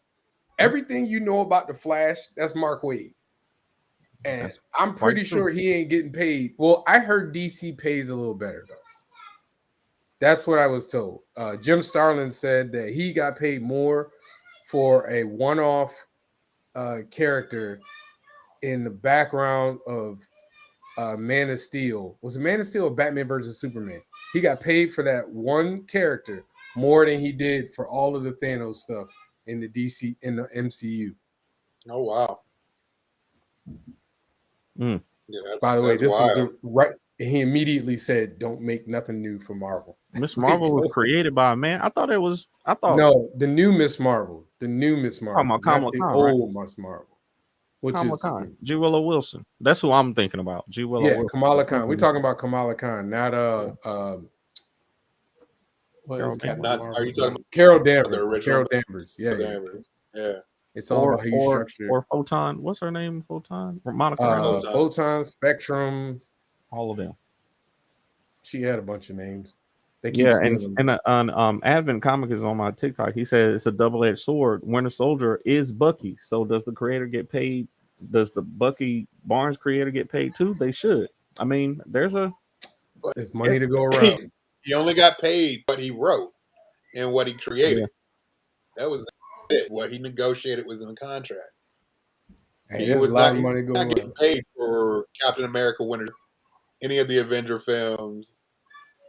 [SPEAKER 1] Everything you know about the Flash, that's Mark Waid. And I'm pretty sure he ain't getting paid. Well, I heard DC pays a little better though. That's what I was told. Jim Starlin said that he got paid more for a one-off character in the background of Man of Steel. Was it Man of Steel or Batman versus Superman? He got paid for that one character more than he did for all of the Thanos stuff in the MCU.
[SPEAKER 3] Oh wow!
[SPEAKER 2] Mm.
[SPEAKER 3] Yeah,
[SPEAKER 1] by the way, this is the right. He immediately said, "Don't make nothing new for Marvel."
[SPEAKER 2] Miss Marvel was created by a man. I thought
[SPEAKER 1] no, the new Miss Marvel, not the old Miss Marvel. which
[SPEAKER 2] Kamala
[SPEAKER 1] is
[SPEAKER 2] Khan, G. Willow Wilson. That's who I'm thinking about. G. Willow
[SPEAKER 1] yeah,
[SPEAKER 2] Wilson.
[SPEAKER 1] Kamala Khan. We're talking about Kamala Khan, not what
[SPEAKER 2] Carol
[SPEAKER 1] is Captain
[SPEAKER 2] Danvers.
[SPEAKER 3] Are you
[SPEAKER 1] Marvel's
[SPEAKER 3] talking
[SPEAKER 1] name? Carol
[SPEAKER 3] about the
[SPEAKER 1] Danvers.
[SPEAKER 3] original
[SPEAKER 1] Carol Danvers. Yeah, yeah.
[SPEAKER 3] Danvers? Yeah.
[SPEAKER 1] It's all about how you structure
[SPEAKER 2] or Photon. What's her name? Photon. Monica Rambeau.
[SPEAKER 1] Photon, Spectrum.
[SPEAKER 2] All of them.
[SPEAKER 1] She had a bunch of names. They keep
[SPEAKER 2] Yeah,
[SPEAKER 1] stealing.
[SPEAKER 2] and Advent Comic is on my TikTok. He said it's a double-edged sword. Winter Soldier is Bucky. So does the creator get paid? Does the Bucky Barnes creator get paid too? They should. I mean, there's
[SPEAKER 1] money to go around.
[SPEAKER 3] He only got paid what he wrote and what he created.
[SPEAKER 2] Yeah.
[SPEAKER 3] That was it. What he negotiated was in the contract.
[SPEAKER 1] Hey,
[SPEAKER 3] He
[SPEAKER 1] there's
[SPEAKER 3] was
[SPEAKER 1] a lot
[SPEAKER 3] not,
[SPEAKER 1] of money
[SPEAKER 3] he's
[SPEAKER 1] going
[SPEAKER 3] not getting
[SPEAKER 1] around.
[SPEAKER 3] paid for Captain America Winter, any of the Avenger films,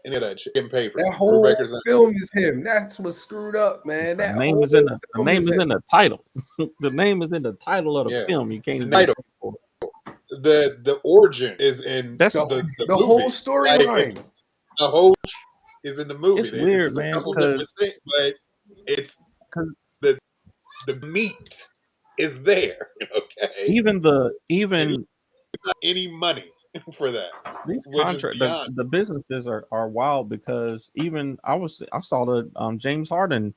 [SPEAKER 3] any of that shit. Getting paid for
[SPEAKER 1] That whole
[SPEAKER 3] Rebecca's
[SPEAKER 1] film is him. That's what's screwed up, man. That
[SPEAKER 2] the name
[SPEAKER 1] whole
[SPEAKER 2] is in the
[SPEAKER 1] film
[SPEAKER 2] name is
[SPEAKER 1] him.
[SPEAKER 2] in the title. The name is in the title of the
[SPEAKER 3] Yeah.
[SPEAKER 2] film. You can't
[SPEAKER 3] The
[SPEAKER 2] even
[SPEAKER 3] title. The origin is in
[SPEAKER 2] That's
[SPEAKER 3] the
[SPEAKER 1] the
[SPEAKER 3] movie.
[SPEAKER 1] whole
[SPEAKER 3] Like,
[SPEAKER 1] storyline.
[SPEAKER 3] the whole is in the movie.
[SPEAKER 2] It's weird,
[SPEAKER 3] this is
[SPEAKER 2] man,
[SPEAKER 3] a couple different
[SPEAKER 2] because-
[SPEAKER 3] things, but it's
[SPEAKER 2] 'cause-
[SPEAKER 3] the meat is there. Okay,
[SPEAKER 2] even
[SPEAKER 3] any money for that.
[SPEAKER 2] these
[SPEAKER 3] Which is
[SPEAKER 2] contract
[SPEAKER 3] beyond.
[SPEAKER 2] the businesses are wild, because even I saw the James Harden,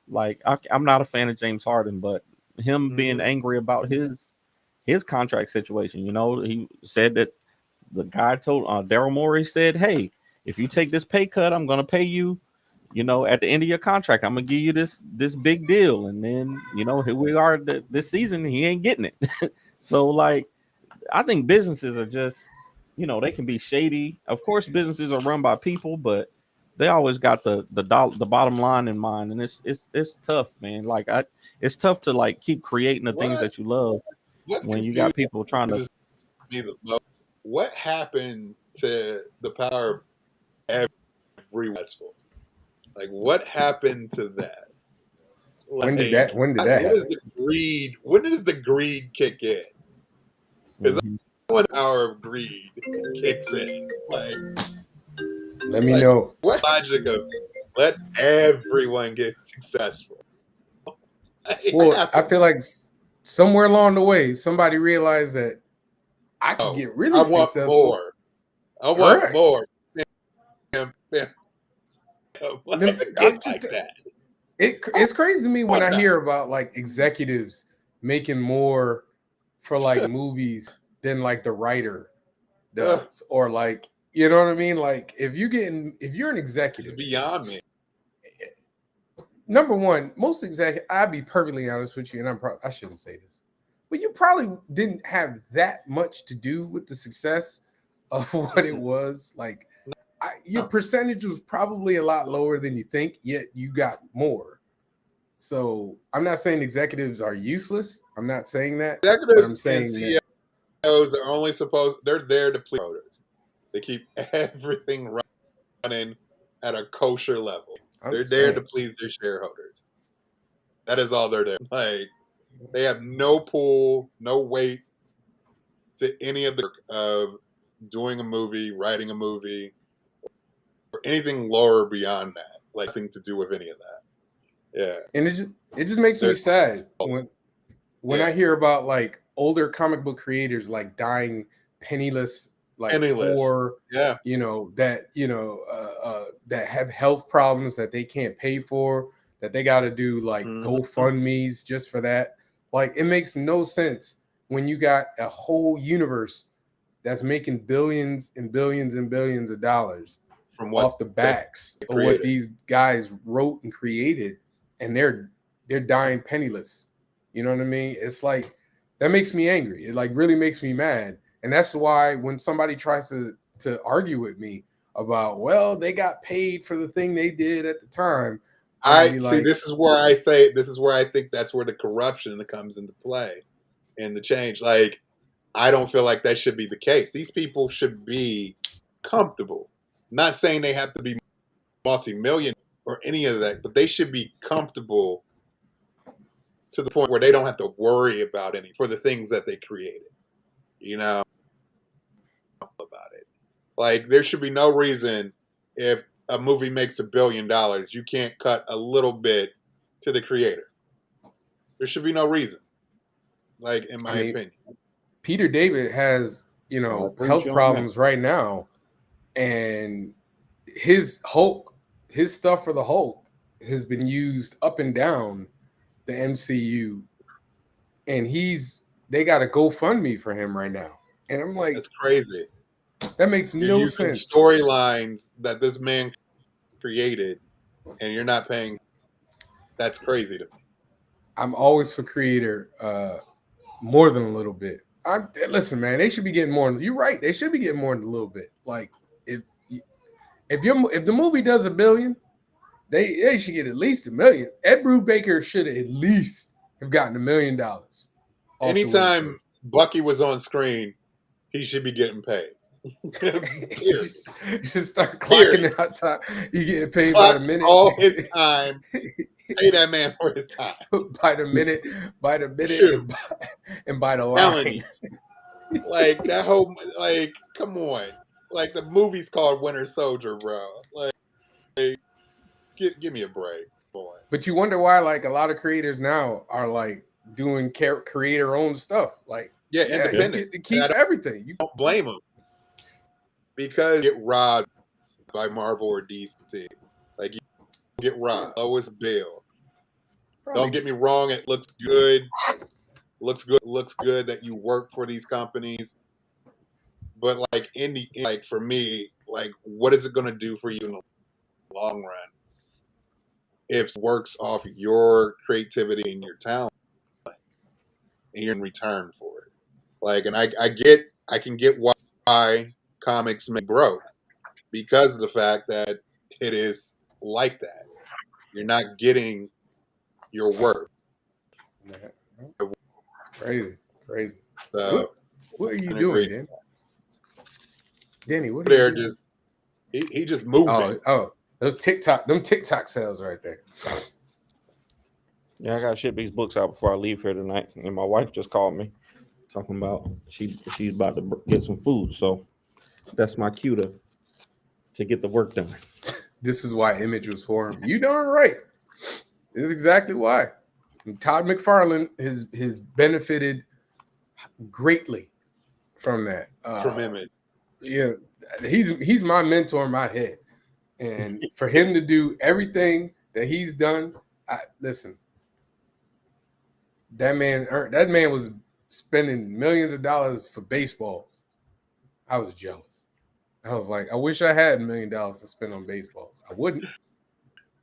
[SPEAKER 2] like I'm not a fan of James Harden, but him being
[SPEAKER 3] Mhm.
[SPEAKER 2] angry about his contract situation. You know, he said that the guy told Daryl Morey said, "Hey, if you take this pay cut, I'm gonna pay you. You know, at the end of your contract, I'm gonna give you this big deal." And then, you know, here we are this season, he ain't getting it. So like, I think businesses are just, you know, they can be shady. Of course, businesses are run by people, but they always got the bottom line in mind, and it's tough, man. Like it's tough to like keep creating the things that you love
[SPEAKER 3] What
[SPEAKER 2] when you got people trying to.
[SPEAKER 3] me the most? What happened to the power of every Westful? Like, what happened to that?
[SPEAKER 1] When did that
[SPEAKER 3] When
[SPEAKER 1] happen?
[SPEAKER 3] is the greed? When does the greed kick in? Because when power of greed kicks in, like,
[SPEAKER 1] Let me know.
[SPEAKER 3] what logic of let everyone get successful?
[SPEAKER 1] Well, I feel like somewhere along the way, somebody realized that I could get really
[SPEAKER 3] I want
[SPEAKER 1] successful.
[SPEAKER 3] more. I want
[SPEAKER 1] Right.
[SPEAKER 3] more. Why does it get like that?
[SPEAKER 1] It's crazy to me when I hear about like executives making more for like movies than like the writer does, or like, you know what I mean? Like if you're an
[SPEAKER 3] It's
[SPEAKER 1] executive,
[SPEAKER 3] beyond me.
[SPEAKER 1] number one, most executives, I'd be perfectly honest with you, and I shouldn't say this, but you probably didn't have that much to do with the success of what it was. Like your percentage was probably a lot lower than you think, yet you got more. So I'm not saying executives are useless. I'm not saying that.
[SPEAKER 3] Executives
[SPEAKER 1] but I'm saying
[SPEAKER 3] and CEOs are only they're there to please voters. They keep everything running at a kosher level. They're there to please their shareholders. That is all they're there. Like, they have no pull, no weight to any of the work of doing a movie, writing a movie, or anything lower beyond that. Like, nothing to do with any of that. Yeah.
[SPEAKER 1] And it just makes me sad when I hear about like older comic book creators like dying penniless, like poor, you know, that that have health problems that they can't pay for, that they got to do like GoFundMe's just for that. Like, it makes no sense when you got a whole universe that's making billions and billions and billions of dollars from off the backs of what these guys wrote and created, and they're dying penniless. You know what I mean? It's like, that makes me angry. It like really makes me mad. And that's why when somebody tries to argue with me about, well, they got paid for the thing they did at the time,
[SPEAKER 3] I see. This is where I think that's where the corruption comes into play and the change. Like, I don't feel like that should be the case. These people should be comfortable. Not saying they have to be multi-million or any of that, but they should be comfortable to the point where they don't have to worry about any for the things that they created. You know, about it. Like, there should be no reason if a movie makes $1 billion, you can't cut a little bit to the creator. There should be no reason. Like in my opinion.
[SPEAKER 1] Peter David has, health problems right now, and his stuff for the Hulk has been used up and down the MCU, and they got a GoFundMe for him right now, and I'm like,
[SPEAKER 3] that's crazy.
[SPEAKER 1] That makes
[SPEAKER 3] you're
[SPEAKER 1] no
[SPEAKER 3] using
[SPEAKER 1] sense.
[SPEAKER 3] Storylines that this man created, and you're not paying. That's crazy to me.
[SPEAKER 1] I'm always for creator more than a little bit. Listen, man, they should be getting more. You're right. They should be getting more than a little bit. Like if the movie does $1 billion, they should get at least $1 million. Ed Brubaker should at least have gotten $1 million.
[SPEAKER 3] Anytime Bucky was on screen, he should be getting paid.
[SPEAKER 1] Just start clocking out time. You get paid by the minute.
[SPEAKER 3] All his time. Pay that man for his time.
[SPEAKER 1] by the minute, and by the line.
[SPEAKER 3] Like that whole, like, come on. Like the movie's called Winter Soldier, bro. Like give me a break, boy.
[SPEAKER 1] But you wonder why, like, a lot of creators now are like doing creator own stuff. Like,
[SPEAKER 3] independent.
[SPEAKER 1] You get to keep everything. You
[SPEAKER 3] don't blame them because you get robbed by Marvel or DC. Like you get robbed. Lois Bill. Don't get me wrong. It looks good. Looks good that you work for these companies. But like like for me, like what is it going to do for you in the long run if it works off your creativity and your talent, and you're in return for it? Like, and I can get why comics may broke because of the fact that it is like that. You're not getting your worth.
[SPEAKER 1] Crazy.
[SPEAKER 3] So,
[SPEAKER 1] what are you doing, Dan? Danny, what are
[SPEAKER 3] they're
[SPEAKER 1] you doing?
[SPEAKER 3] just he just moving.
[SPEAKER 1] Oh, those TikTok sales right there.
[SPEAKER 2] Yeah, I gotta ship these books out before I leave here tonight. And my wife just called me talking about she's about to get some food. So that's my cue to get the work done.
[SPEAKER 1] This is why Image was formed. You darn right. This is exactly why. And Todd McFarlane has benefited greatly from that.
[SPEAKER 3] From Image.
[SPEAKER 1] Yeah, he's my mentor in my head. And for him to do everything that he's done, listen, that man was spending millions of dollars for baseballs. I was jealous. I was like, I wish I had $1 million to spend on baseballs. I wouldn't.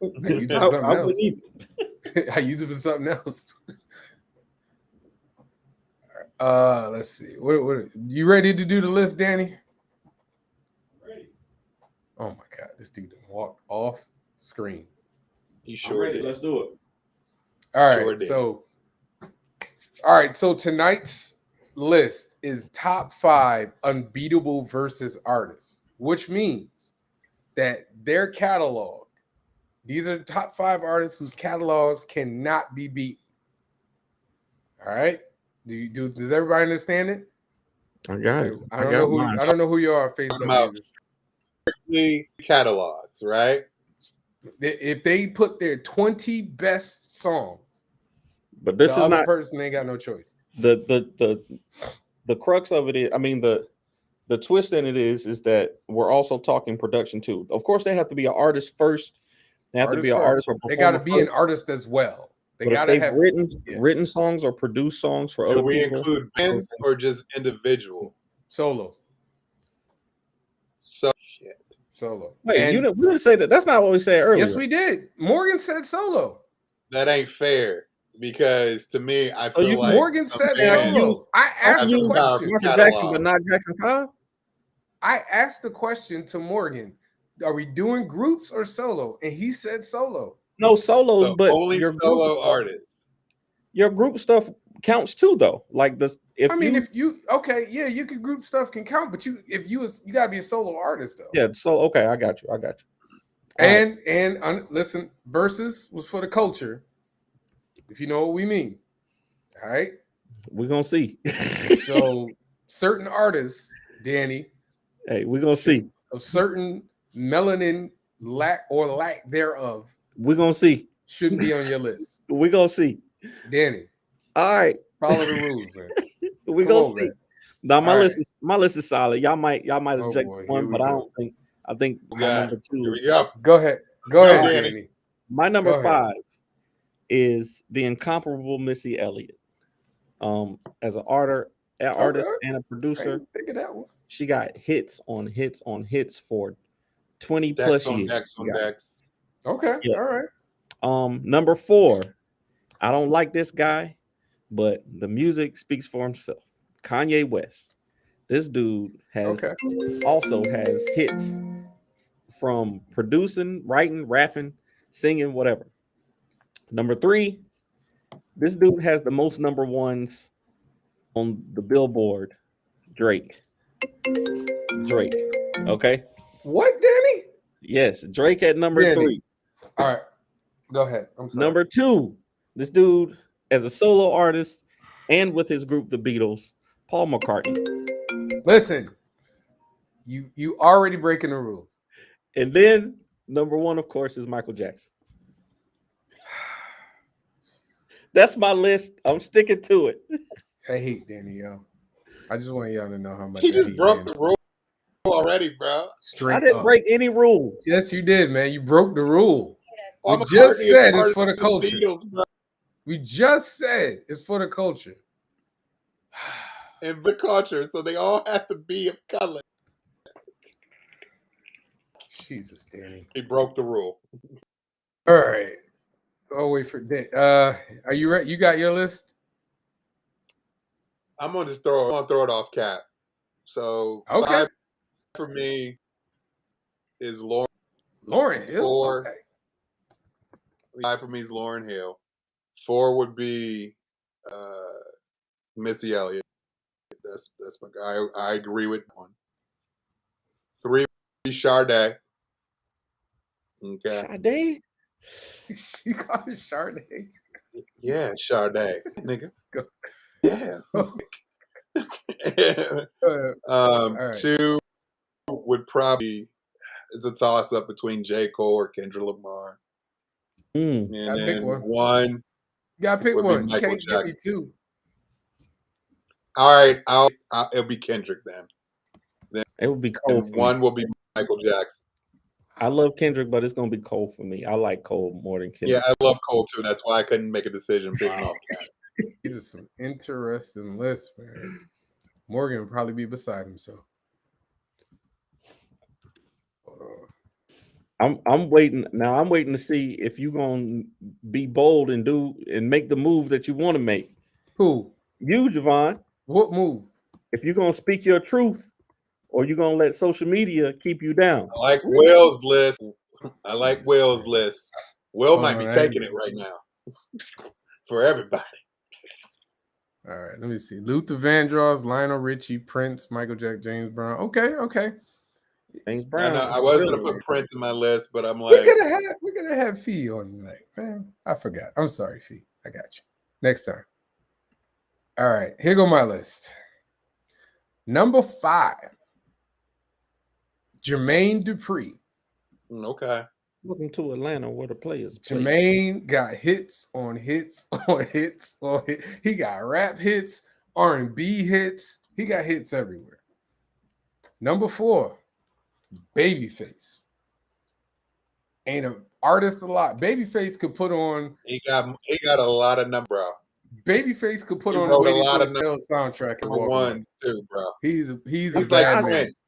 [SPEAKER 1] I use it for something else. I use it for something else. Let's see. What you ready to do the list, Danny?
[SPEAKER 4] Ready.
[SPEAKER 1] Oh my God, this dude walked off screen.
[SPEAKER 3] He sure did.
[SPEAKER 4] Let's do it.
[SPEAKER 1] All right, so tonight's list is top 5 Unbeatable Verzuz artists, which means that their catalog, these are the top 5 artists whose catalogs cannot be beaten. All right, does everybody understand it?
[SPEAKER 2] I got it.
[SPEAKER 1] I don't know who you are. Facebook
[SPEAKER 3] catalogs, right?
[SPEAKER 1] If they put their 20 best songs,
[SPEAKER 2] but this
[SPEAKER 1] the
[SPEAKER 2] is
[SPEAKER 1] other
[SPEAKER 2] not
[SPEAKER 1] person ain't got no choice.
[SPEAKER 2] The crux of it is, I mean, the twist in it is that we're also talking production too. Of course, they have to be an artist first. They have to be an artist or
[SPEAKER 1] they got to be
[SPEAKER 2] first.
[SPEAKER 1] an artist as well. They
[SPEAKER 2] got
[SPEAKER 1] to
[SPEAKER 2] have
[SPEAKER 1] have
[SPEAKER 2] written songs or produced songs for other people.
[SPEAKER 3] Do we include bands or just individual?
[SPEAKER 1] Solo. Solo.
[SPEAKER 2] Wait, we didn't say that. That's not what we said earlier.
[SPEAKER 1] Yes, we did. Morgan said solo.
[SPEAKER 3] That ain't fair because to me, I feel like
[SPEAKER 1] Morgan said solo. I asked the question.
[SPEAKER 2] Michael Jackson, but not Jackson 5.
[SPEAKER 1] I asked the question to Morgan: are we doing groups or solo? And he said solo.
[SPEAKER 2] No solos, but
[SPEAKER 3] only
[SPEAKER 2] your
[SPEAKER 3] solo artists.
[SPEAKER 2] Your group stuff counts too, though. Like this,
[SPEAKER 1] if you could group stuff can count, but you gotta be a solo artist though.
[SPEAKER 2] Yeah, so okay, I got you.
[SPEAKER 1] Listen, Verzuz was for the culture. If you know what we mean, all right.
[SPEAKER 2] We're gonna see.
[SPEAKER 1] So certain artists, Danny.
[SPEAKER 2] Hey, we're gonna see
[SPEAKER 1] of certain melanin lack thereof.
[SPEAKER 2] We're gonna see.
[SPEAKER 1] Shouldn't be on your list.
[SPEAKER 2] We're gonna see.
[SPEAKER 1] Danny.
[SPEAKER 2] All right.
[SPEAKER 1] Follow the rules, man.
[SPEAKER 2] We
[SPEAKER 1] Come
[SPEAKER 2] gonna
[SPEAKER 1] on,
[SPEAKER 2] see.
[SPEAKER 1] man.
[SPEAKER 2] Now my
[SPEAKER 1] All
[SPEAKER 2] list is solid. Y'all might
[SPEAKER 1] Oh,
[SPEAKER 2] object
[SPEAKER 1] boy,
[SPEAKER 2] to
[SPEAKER 1] here
[SPEAKER 2] one,
[SPEAKER 1] we
[SPEAKER 2] but I
[SPEAKER 1] go.
[SPEAKER 2] don't think. I think my
[SPEAKER 3] Yeah.
[SPEAKER 2] number
[SPEAKER 3] Here
[SPEAKER 2] 2.
[SPEAKER 3] we go.
[SPEAKER 1] Go ahead.
[SPEAKER 3] Let's
[SPEAKER 1] Go ahead,
[SPEAKER 3] go,
[SPEAKER 1] Danny.
[SPEAKER 2] My number
[SPEAKER 1] Go ahead.
[SPEAKER 2] 5 is the incomparable Missy Elliott. As an artist
[SPEAKER 1] Okay.
[SPEAKER 2] and a
[SPEAKER 1] I
[SPEAKER 2] producer,
[SPEAKER 1] ain't think of that one.
[SPEAKER 2] she got hits on hits on hits for 20
[SPEAKER 3] Decks
[SPEAKER 2] plus
[SPEAKER 3] on
[SPEAKER 2] years.
[SPEAKER 3] decks on
[SPEAKER 2] Yeah.
[SPEAKER 3] decks.
[SPEAKER 1] Okay.
[SPEAKER 2] Yeah.
[SPEAKER 1] All right.
[SPEAKER 2] Number 4, I don't like this guy, but the music speaks for himself. Kanye West. This dude also has hits from producing, writing, rapping, singing, whatever. Number 3, this dude has the most number ones on the Billboard. Drake. Okay.
[SPEAKER 1] What, Danny?
[SPEAKER 2] Yes, Drake at number
[SPEAKER 1] Danny.
[SPEAKER 2] 3.
[SPEAKER 1] All right. Go ahead. I'm sorry.
[SPEAKER 2] Number 2, this dude as a solo artist and with his group, the Beatles, Paul McCartney.
[SPEAKER 1] Listen, you already breaking the rules.
[SPEAKER 2] And then number 1, of course, is Michael Jackson. That's my list. I'm sticking to it.
[SPEAKER 1] I hate Danny, yo. I just want y'all to know how much
[SPEAKER 3] He
[SPEAKER 1] I
[SPEAKER 3] just
[SPEAKER 1] hate
[SPEAKER 3] broke
[SPEAKER 1] Danny.
[SPEAKER 3] the rule already, bro.
[SPEAKER 1] Straight
[SPEAKER 2] I didn't
[SPEAKER 1] up.
[SPEAKER 2] break any rules.
[SPEAKER 1] Yes, you did, man. You broke the rule.
[SPEAKER 3] Paul
[SPEAKER 1] We just
[SPEAKER 3] McCartney is
[SPEAKER 1] said
[SPEAKER 3] part
[SPEAKER 1] it's for the
[SPEAKER 3] of
[SPEAKER 1] culture.
[SPEAKER 3] Beatles, bro.
[SPEAKER 1] We just said it's for the culture.
[SPEAKER 3] And the culture, so they all have to be of color.
[SPEAKER 1] Jesus, Danny.
[SPEAKER 3] He broke the rule.
[SPEAKER 1] All right. Oh, wait for Dan. Are you ready? You got your list?
[SPEAKER 3] I'm gonna throw it off cap. So
[SPEAKER 1] Okay.
[SPEAKER 3] 5 for me is Lauren.
[SPEAKER 1] Lauryn Hill.
[SPEAKER 3] 4.
[SPEAKER 1] Okay.
[SPEAKER 3] 5 for me is Lauryn Hill. 4 would be Missy Elliott. That's my guy. I agree with one. 3 would be Sade. Okay.
[SPEAKER 2] Sade?
[SPEAKER 1] You call it Chardonnay?
[SPEAKER 3] Yeah, Sade, nigga.
[SPEAKER 1] Go.
[SPEAKER 3] Yeah.
[SPEAKER 1] Right.
[SPEAKER 3] 2 would probably, it's a toss up between J. Cole or Kendrick Lamar. And
[SPEAKER 1] Gotta pick
[SPEAKER 3] then
[SPEAKER 1] one.
[SPEAKER 3] 1
[SPEAKER 1] You gotta pick
[SPEAKER 3] would
[SPEAKER 1] one.
[SPEAKER 3] be
[SPEAKER 1] You
[SPEAKER 3] Michael
[SPEAKER 1] can't give me
[SPEAKER 3] Jackson.
[SPEAKER 1] 2.
[SPEAKER 3] All right, it'll be Kendrick then.
[SPEAKER 2] It would be Cole.
[SPEAKER 3] And 1 will be Michael Jackson.
[SPEAKER 2] I love Kendrick, but it's gonna be Cole for me. I like Cole more than Kendrick.
[SPEAKER 3] Yeah, I love Cole too. That's why I couldn't make a decision picking off Cat.
[SPEAKER 1] These are some interesting lists, man. Morgan would probably be beside himself. Hold on.
[SPEAKER 2] I'm waiting now. I'm waiting to see if you're gonna be bold and make the move that you want to make.
[SPEAKER 1] Who?
[SPEAKER 2] You, Javon.
[SPEAKER 1] What move?
[SPEAKER 2] If you're gonna speak your truth, or you're gonna let social media keep you down.
[SPEAKER 3] I like Will's list. Will
[SPEAKER 1] Hold
[SPEAKER 3] might
[SPEAKER 1] on,
[SPEAKER 3] be
[SPEAKER 1] I
[SPEAKER 3] taking
[SPEAKER 1] ain't-
[SPEAKER 3] it right now for everybody.
[SPEAKER 1] All right, let me see. Luther Vandross, Lionel Richie, Prince, Michael Jackson, James Brown. Okay.
[SPEAKER 2] James
[SPEAKER 3] I
[SPEAKER 2] Brown.
[SPEAKER 3] know I was gonna put Prince in my list, but I'm
[SPEAKER 1] We
[SPEAKER 3] like,
[SPEAKER 1] could have had Fee on tonight, man. I forgot. I'm sorry, Fee. I got you. Next time. All right, here go my list. Number 5, Jermaine Dupri.
[SPEAKER 3] okay.
[SPEAKER 2] Welcome to Atlanta, where the players play.
[SPEAKER 1] Jermaine got hits on hits on hits on hits. He got rap hits, R&B hits. He got hits everywhere. Number 4, Babyface. Ain't an artist a lot. Babyface could put on.
[SPEAKER 3] He got a lot of number, bro.
[SPEAKER 1] Babyface could put
[SPEAKER 3] He
[SPEAKER 1] on
[SPEAKER 3] wrote
[SPEAKER 1] the
[SPEAKER 3] a lot of
[SPEAKER 1] soundtrack and
[SPEAKER 3] number
[SPEAKER 1] walk
[SPEAKER 3] ones
[SPEAKER 1] away.
[SPEAKER 3] too, bro.
[SPEAKER 1] He's a
[SPEAKER 3] like
[SPEAKER 1] bad man.
[SPEAKER 3] Prince.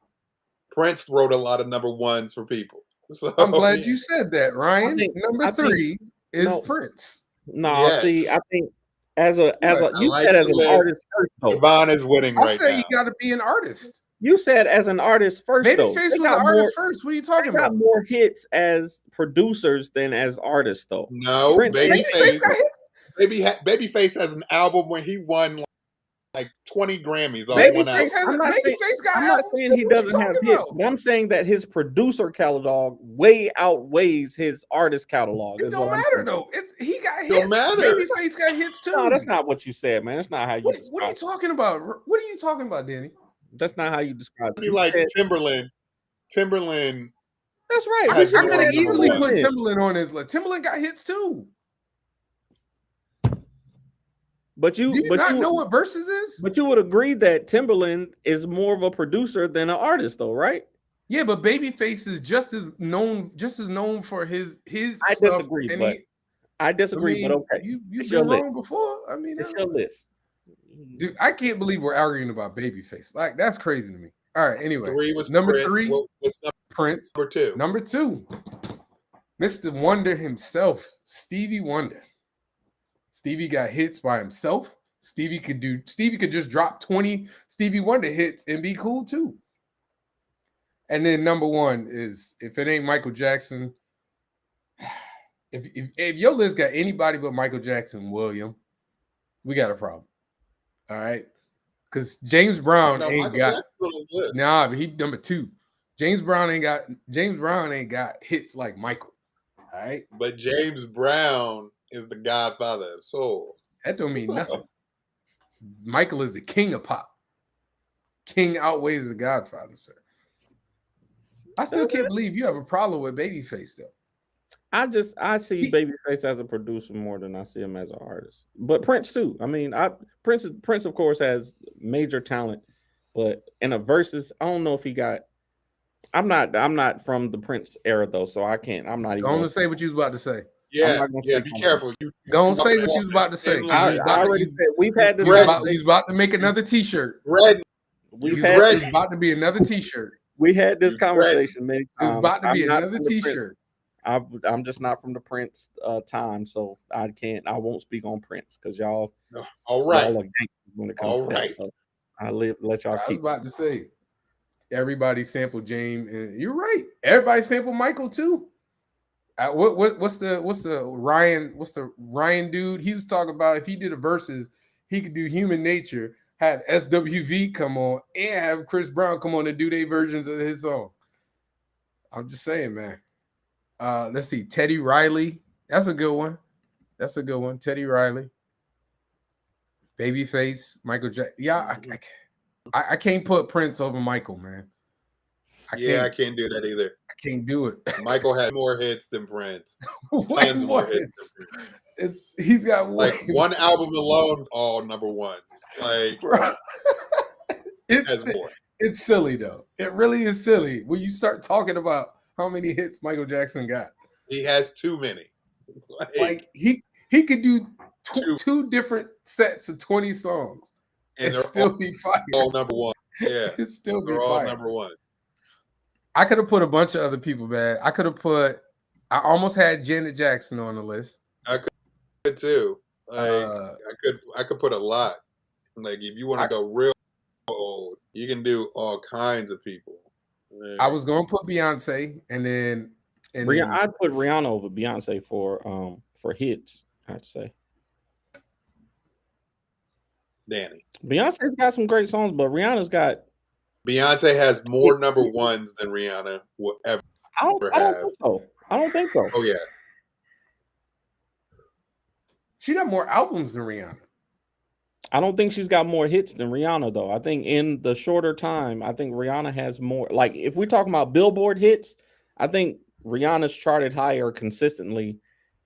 [SPEAKER 3] Prince wrote a lot of number ones for people. So
[SPEAKER 1] I'm glad you said that, Ryan. Number 3 is
[SPEAKER 2] no.
[SPEAKER 1] Prince.
[SPEAKER 2] No,
[SPEAKER 3] Yes.
[SPEAKER 2] see, I think as a you
[SPEAKER 3] like
[SPEAKER 2] said as
[SPEAKER 3] the
[SPEAKER 2] an
[SPEAKER 3] list.
[SPEAKER 2] artist first though.
[SPEAKER 3] Javon is winning
[SPEAKER 1] I
[SPEAKER 3] right
[SPEAKER 1] say
[SPEAKER 3] now.
[SPEAKER 1] you got to be an artist.
[SPEAKER 2] You said as an artist first though.
[SPEAKER 1] Babyface was an artist first. What are you talking
[SPEAKER 2] They got
[SPEAKER 1] about?
[SPEAKER 2] more hits as producers than as artists though.
[SPEAKER 3] No,
[SPEAKER 2] Prince-
[SPEAKER 3] Babyface
[SPEAKER 1] got hits.
[SPEAKER 3] Babyface has an album where he won like 20 Grammys on one
[SPEAKER 1] Babyface
[SPEAKER 3] album.
[SPEAKER 1] got
[SPEAKER 2] I'm not
[SPEAKER 1] albums
[SPEAKER 2] saying
[SPEAKER 1] too.
[SPEAKER 2] he
[SPEAKER 1] What you
[SPEAKER 2] doesn't have
[SPEAKER 1] talking
[SPEAKER 2] hits,
[SPEAKER 1] about?
[SPEAKER 2] but I'm saying that his producer catalog way outweighs his artist catalog.
[SPEAKER 1] It
[SPEAKER 2] is
[SPEAKER 1] don't
[SPEAKER 2] what I'm
[SPEAKER 1] matter
[SPEAKER 2] saying.
[SPEAKER 1] though. He got hits.
[SPEAKER 3] Don't matter.
[SPEAKER 1] Babyface got hits too.
[SPEAKER 2] No, that's not what you said, man. That's not how you
[SPEAKER 1] What are
[SPEAKER 2] describe
[SPEAKER 1] you talking about? What are you talking about, Danny?
[SPEAKER 2] That's not how you describe it.
[SPEAKER 3] Be
[SPEAKER 2] You
[SPEAKER 3] like
[SPEAKER 2] said-
[SPEAKER 3] Timberland. Timberland.
[SPEAKER 2] That's right.
[SPEAKER 3] I
[SPEAKER 1] I
[SPEAKER 3] He's
[SPEAKER 1] could
[SPEAKER 3] more
[SPEAKER 1] have
[SPEAKER 3] number
[SPEAKER 1] easily
[SPEAKER 3] one.
[SPEAKER 1] put Timberland on his list. Timberland got hits too.
[SPEAKER 2] But
[SPEAKER 1] Do you not know what Versus is?
[SPEAKER 2] But you would agree that Timberland is more of a producer than an artist, though, right?
[SPEAKER 1] Yeah, but Babyface is just as known for his
[SPEAKER 2] I
[SPEAKER 1] stuff.
[SPEAKER 2] disagree,
[SPEAKER 1] And
[SPEAKER 2] but I disagree, but okay.
[SPEAKER 1] You've been wrong before. I mean,
[SPEAKER 2] it's your list.
[SPEAKER 1] Dude, I can't believe we're arguing about Babyface. Like, that's crazy to me. All right, anyway.
[SPEAKER 3] 3 was
[SPEAKER 1] number
[SPEAKER 3] Prince.
[SPEAKER 1] 3.
[SPEAKER 3] What's
[SPEAKER 1] Prince.
[SPEAKER 3] number 2?
[SPEAKER 1] Number 2. Mr. Wonder himself, Stevie Wonder. Stevie got hits by himself. Stevie could just drop 20 Stevie Wonder hits and be cool too. And then number 1 is, if it ain't Michael Jackson, if your list got anybody but Michael Jackson, William, we got a problem. All right. Because James Brown ain't got nah, but he number 2. James Brown ain't got hits like Michael. All right.
[SPEAKER 3] But James Brown is the godfather of soul.
[SPEAKER 1] That don't mean nothing. Michael is the king of pop. King outweighs the Godfather, sir. I still can't believe you have a problem with Babyface, though.
[SPEAKER 2] I see Babyface as a producer more than I see him as an artist. But Prince too. I mean, Prince of course has major talent, but in a versus, I don't know if he got. I'm not from the Prince era though, so I can't. I'm not even.
[SPEAKER 1] Don't say what you was about to say.
[SPEAKER 3] Yeah, be careful.
[SPEAKER 1] Don't say what you was about to say.
[SPEAKER 2] I already said we've had this.
[SPEAKER 1] He's about to make another T-shirt.
[SPEAKER 2] He's
[SPEAKER 1] about to be another T-shirt.
[SPEAKER 2] We had this conversation, man.
[SPEAKER 1] It's about to be another T-shirt.
[SPEAKER 2] I'm just not from the Prince time, so I won't speak on Prince because y'all.
[SPEAKER 3] All right.
[SPEAKER 2] Y'all are when it comes to that, so let y'all keep.
[SPEAKER 1] I was about to say, everybody sampled James, and you're right. Everybody sampled Michael too. What's the Ryan dude? He was talking about if he did a versus, he could do Human Nature, have SWV come on, and have Chris Brown come on and do their versions of his song. I'm just saying, man. Let's see, Teddy Riley. That's a good one. Teddy Riley. Babyface, Michael Jackson. Yeah, I can't put Prince over Michael, man.
[SPEAKER 3] I can't do that either.
[SPEAKER 1] I can't do it.
[SPEAKER 3] Michael had more hits than Prince. Tons more hits than Prince.
[SPEAKER 1] He's got
[SPEAKER 3] like one album alone, all number ones. Like
[SPEAKER 1] it's silly though. It really is silly when you start talking about how many hits Michael Jackson got.
[SPEAKER 3] He has too many.
[SPEAKER 1] Like he could do two different sets of 20 songs and still be fire.
[SPEAKER 3] All number one. Yeah.
[SPEAKER 1] It'd still be
[SPEAKER 3] they're
[SPEAKER 1] fire.
[SPEAKER 3] all number one.
[SPEAKER 1] I could have put a bunch of other people, man. I almost had Janet Jackson on the list.
[SPEAKER 3] I could too. Like I could put a lot. Like if you want to go real old, you can do all kinds of people.
[SPEAKER 1] I was going to put Beyonce, and then
[SPEAKER 2] I'd put Rihanna over Beyonce for hits. I'd say.
[SPEAKER 3] Danny.
[SPEAKER 2] Beyonce's got some great songs, but
[SPEAKER 3] Beyonce has more number ones than Rihanna will ever have.
[SPEAKER 2] I don't think so.
[SPEAKER 3] Oh yeah.
[SPEAKER 1] She got more albums than Rihanna.
[SPEAKER 2] I don't think she's got more hits than Rihanna, though. I think in the shorter time, I think Rihanna has more. Like, if we're talking about Billboard hits, I think Rihanna's charted higher consistently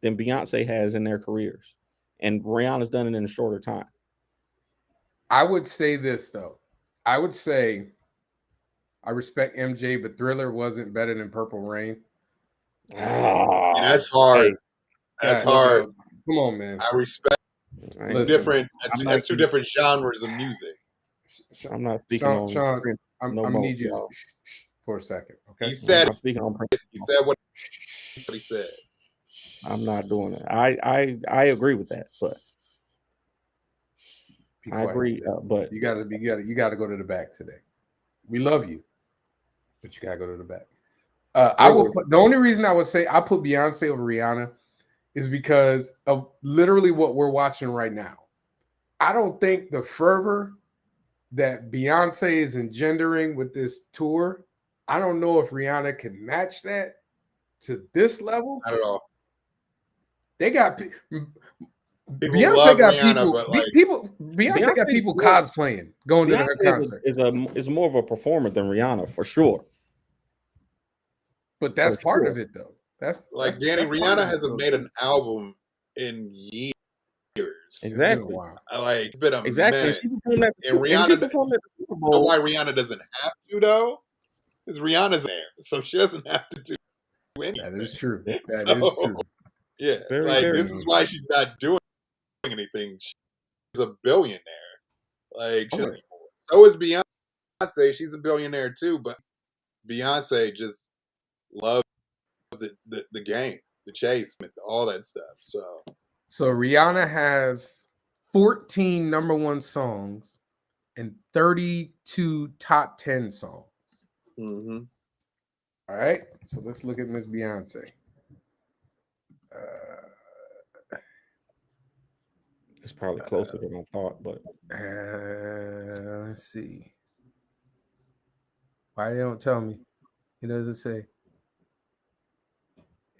[SPEAKER 2] than Beyonce has in their careers. And Rihanna's done it in a shorter time.
[SPEAKER 1] I would say this, though. I would say I respect MJ, but Thriller wasn't better than Purple Rain.
[SPEAKER 3] That's hard. That's hard.
[SPEAKER 1] Come on, man.
[SPEAKER 3] I respect different. That's two different genres of music.
[SPEAKER 2] I'm not speaking
[SPEAKER 1] Sean, I'm need you for a second. Okay.
[SPEAKER 3] He said.
[SPEAKER 2] Speaking on Prince.
[SPEAKER 3] He said what he said.
[SPEAKER 2] I'm not doing it. I agree with that, but I agree. But
[SPEAKER 1] you gotta go to the back today. We love you, but you gotta go to the back. The only reason I would say I put Beyonce over Rihanna is because of literally what we're watching right now. I don't think the fervor that Beyonce is engendering with this tour, I don't know if Rihanna can match that to this level.
[SPEAKER 3] Not at all.
[SPEAKER 1] They got
[SPEAKER 3] Beyonce got
[SPEAKER 1] Rihanna, people. Beyonce got people cosplaying going to her concert.
[SPEAKER 2] Is more of a performer than Rihanna for sure.
[SPEAKER 1] But that's part of it, though.
[SPEAKER 3] Danny. Rihanna hasn't made an album in years.
[SPEAKER 1] It's been a
[SPEAKER 2] Exactly.
[SPEAKER 1] while.
[SPEAKER 3] Like it's been a
[SPEAKER 2] Exactly.
[SPEAKER 3] minute.
[SPEAKER 2] She performed at
[SPEAKER 3] And
[SPEAKER 2] the
[SPEAKER 3] Rihanna,
[SPEAKER 2] Super
[SPEAKER 3] you know
[SPEAKER 2] Bowl.
[SPEAKER 3] why Rihanna doesn't have to though? Because Rihanna's there, so she doesn't have to do anything.
[SPEAKER 1] That is true. That is
[SPEAKER 3] So,
[SPEAKER 1] true.
[SPEAKER 3] yeah,
[SPEAKER 2] Very,
[SPEAKER 3] like
[SPEAKER 2] very
[SPEAKER 3] this is why she's not doing anything. She's a billionaire. Like,
[SPEAKER 1] Okay.
[SPEAKER 3] so is Beyonce. She's a billionaire too, but Beyonce just loves the game, the chase, all that stuff.
[SPEAKER 1] So Rihanna has 14 #1 songs and 32 top 10 songs.
[SPEAKER 3] Mm-hmm.
[SPEAKER 1] All right. So let's look at Miss Beyonce.
[SPEAKER 2] It's probably closer than I thought, but
[SPEAKER 1] Let's see. Why they don't tell me? It doesn't say.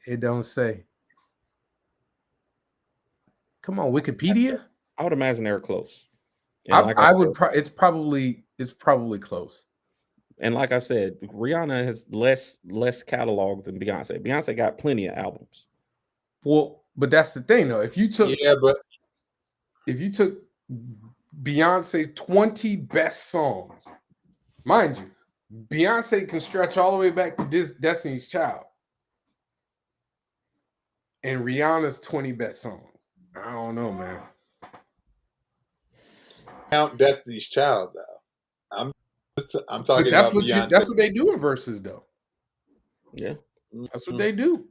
[SPEAKER 1] It don't say. Come on, Wikipedia.
[SPEAKER 2] I would imagine they're close. And
[SPEAKER 1] I would. It's probably close.
[SPEAKER 2] And like I said, Rihanna has less catalog than Beyonce. Beyonce got plenty of albums.
[SPEAKER 1] Well, but that's the thing, though. If you took Beyonce's 20 best songs, mind you, Beyonce can stretch all the way back to this Destiny's Child, and Rihanna's 20 best songs. I don't know, man.
[SPEAKER 3] Count Destiny's Child though. I'm talking
[SPEAKER 1] But that's
[SPEAKER 3] about Beyonce.
[SPEAKER 1] that's what they do in verses, though.
[SPEAKER 2] Yeah,
[SPEAKER 1] That's what they do.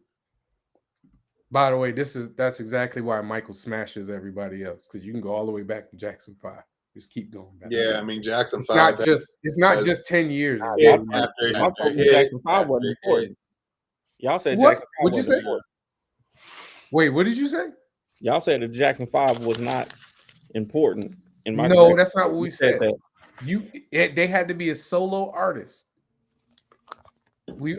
[SPEAKER 1] By the way, that's exactly why Michael smashes everybody else, because you can go all the way back to Jackson 5. Just keep going back.
[SPEAKER 3] Yeah, I mean Jackson
[SPEAKER 1] It's
[SPEAKER 3] 5.
[SPEAKER 1] not just 10 years.
[SPEAKER 3] After
[SPEAKER 2] Jackson 5 wasn't important. Y'all said
[SPEAKER 1] What?
[SPEAKER 2] Jackson 5
[SPEAKER 1] What'd you
[SPEAKER 2] wasn't
[SPEAKER 1] say?
[SPEAKER 2] important.
[SPEAKER 1] Wait, what did you say?
[SPEAKER 2] Y'all said that Jackson 5 was not important. In my
[SPEAKER 1] No, that's not what we said.
[SPEAKER 2] That.
[SPEAKER 1] They had to be a solo artist.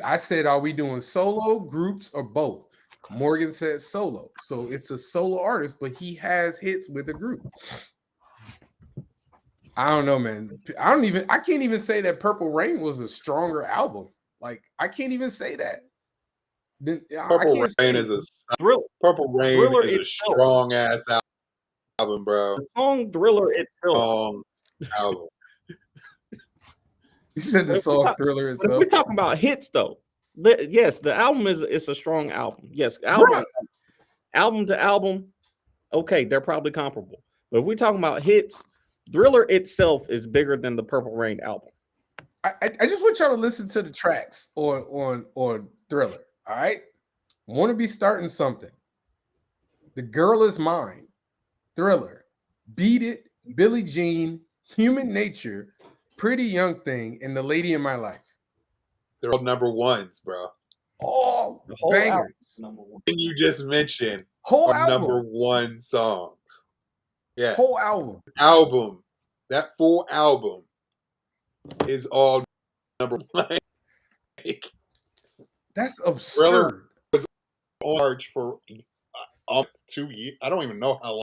[SPEAKER 1] I said, are we doing solo, groups, or both? Morgan said solo. So it's a solo artist, but he has hits with a group. I don't know, man. I can't even say that Purple Rain was a stronger album. Like, I can't even say that.
[SPEAKER 3] Purple Rain is a strong ass album, bro.
[SPEAKER 2] The song Thriller itself.
[SPEAKER 3] Album.
[SPEAKER 1] You said the song Thriller itself.
[SPEAKER 2] We're talking about hits, though. Yes, the album is a strong album. Yes, album to album. Okay, they're probably comparable. But if we're talking about hits, Thriller itself is bigger than the Purple Rain album.
[SPEAKER 1] I just want y'all to listen to the tracks on Thriller. All right, want to be starting something. The Girl Is Mine, Thriller, Beat It, Billie Jean, Human Nature, Pretty Young Thing, and The Lady in My Life.
[SPEAKER 3] They're all #1s, bro.
[SPEAKER 1] All bangers.
[SPEAKER 3] And you just mentioned
[SPEAKER 1] Whole album.
[SPEAKER 3] #1 songs. Yeah.
[SPEAKER 1] Whole album.
[SPEAKER 3] That full album is all #1.
[SPEAKER 1] That's absurd.
[SPEAKER 3] Thriller was on March for 2 years. I don't even know how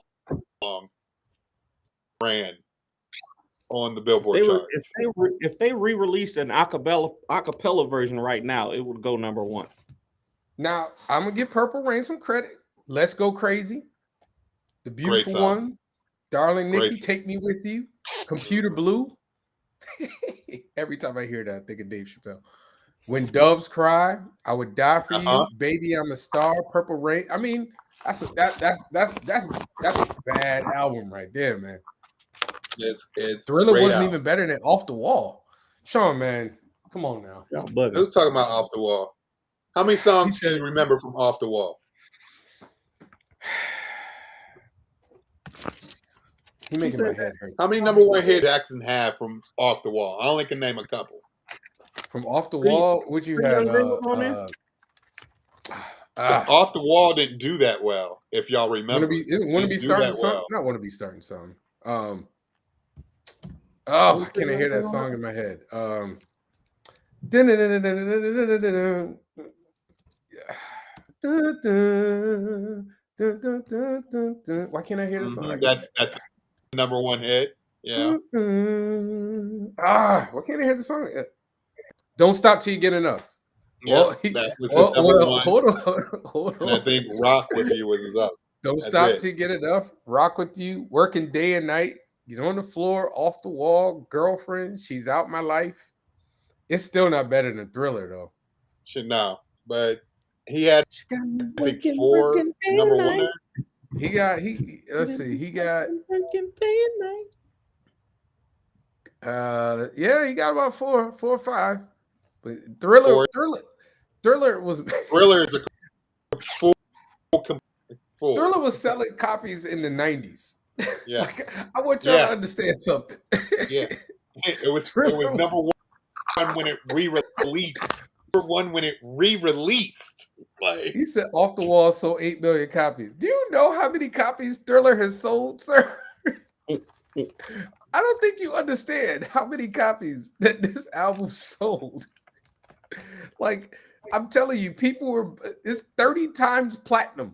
[SPEAKER 3] long ran on the Billboard charts.
[SPEAKER 2] If they re-released an acapella version right now, it would go #1.
[SPEAKER 1] Now, I'm going to give Purple Rain some credit. Let's Go Crazy. The Beautiful One. Darling Nikki, Take Me With You. Computer Blue. Every time I hear that, I think of Dave Chappelle. When Doves Cry, I Would Die For You. Baby, I'm a Star. Purple Rain. I mean, that's a bad album right there, man.
[SPEAKER 3] It's
[SPEAKER 1] Thriller wasn't even better than Off the Wall. Sean, man, come on now.
[SPEAKER 3] Who's talking about Off the Wall? How many songs can you remember from Off the Wall?
[SPEAKER 1] He making my head hurt.
[SPEAKER 3] How many #1 hits Jackson had from Off the Wall? I only can name a couple.
[SPEAKER 1] From Off the Wall, would you have?
[SPEAKER 3] Off the Wall didn't do that well, if y'all remember.
[SPEAKER 1] Want to be starting something? Not want to be starting something. I can't hear that song in my head. Why can't I hear the song?
[SPEAKER 3] That's #1 hit. Yeah.
[SPEAKER 1] Why can't I hear the song? Don't Stop Till You Get Enough.
[SPEAKER 3] Yeah, that was his #1.
[SPEAKER 1] Hold on.
[SPEAKER 3] And I think Rock With You was his up.
[SPEAKER 1] Don't
[SPEAKER 3] That's
[SPEAKER 1] stop
[SPEAKER 3] it.
[SPEAKER 1] till you get enough. Rock with you, working day and night. Get on the floor, off the wall. Girlfriend, she's out my life. It's still not better than Thriller though.
[SPEAKER 3] Should know. But he had,
[SPEAKER 2] She got me
[SPEAKER 3] I think,
[SPEAKER 2] working,
[SPEAKER 3] 4
[SPEAKER 2] working day
[SPEAKER 3] number
[SPEAKER 2] and
[SPEAKER 3] one
[SPEAKER 2] night.
[SPEAKER 3] there.
[SPEAKER 1] Let's see, he got
[SPEAKER 2] Working day and night.
[SPEAKER 1] yeah, he got about four or five. But Thriller was
[SPEAKER 3] Thriller is a full.
[SPEAKER 1] Thriller was selling copies in the 90s.
[SPEAKER 3] Yeah.
[SPEAKER 1] Like, I want y'all to understand something.
[SPEAKER 3] Yeah. It was number one when it re-released. Number one when it re-released. Like,
[SPEAKER 1] He said off the wall sold 8 million copies. Do you know how many copies Thriller has sold, sir? I don't think you understand how many copies that this album sold. Like, I'm telling you, it's 30 times platinum.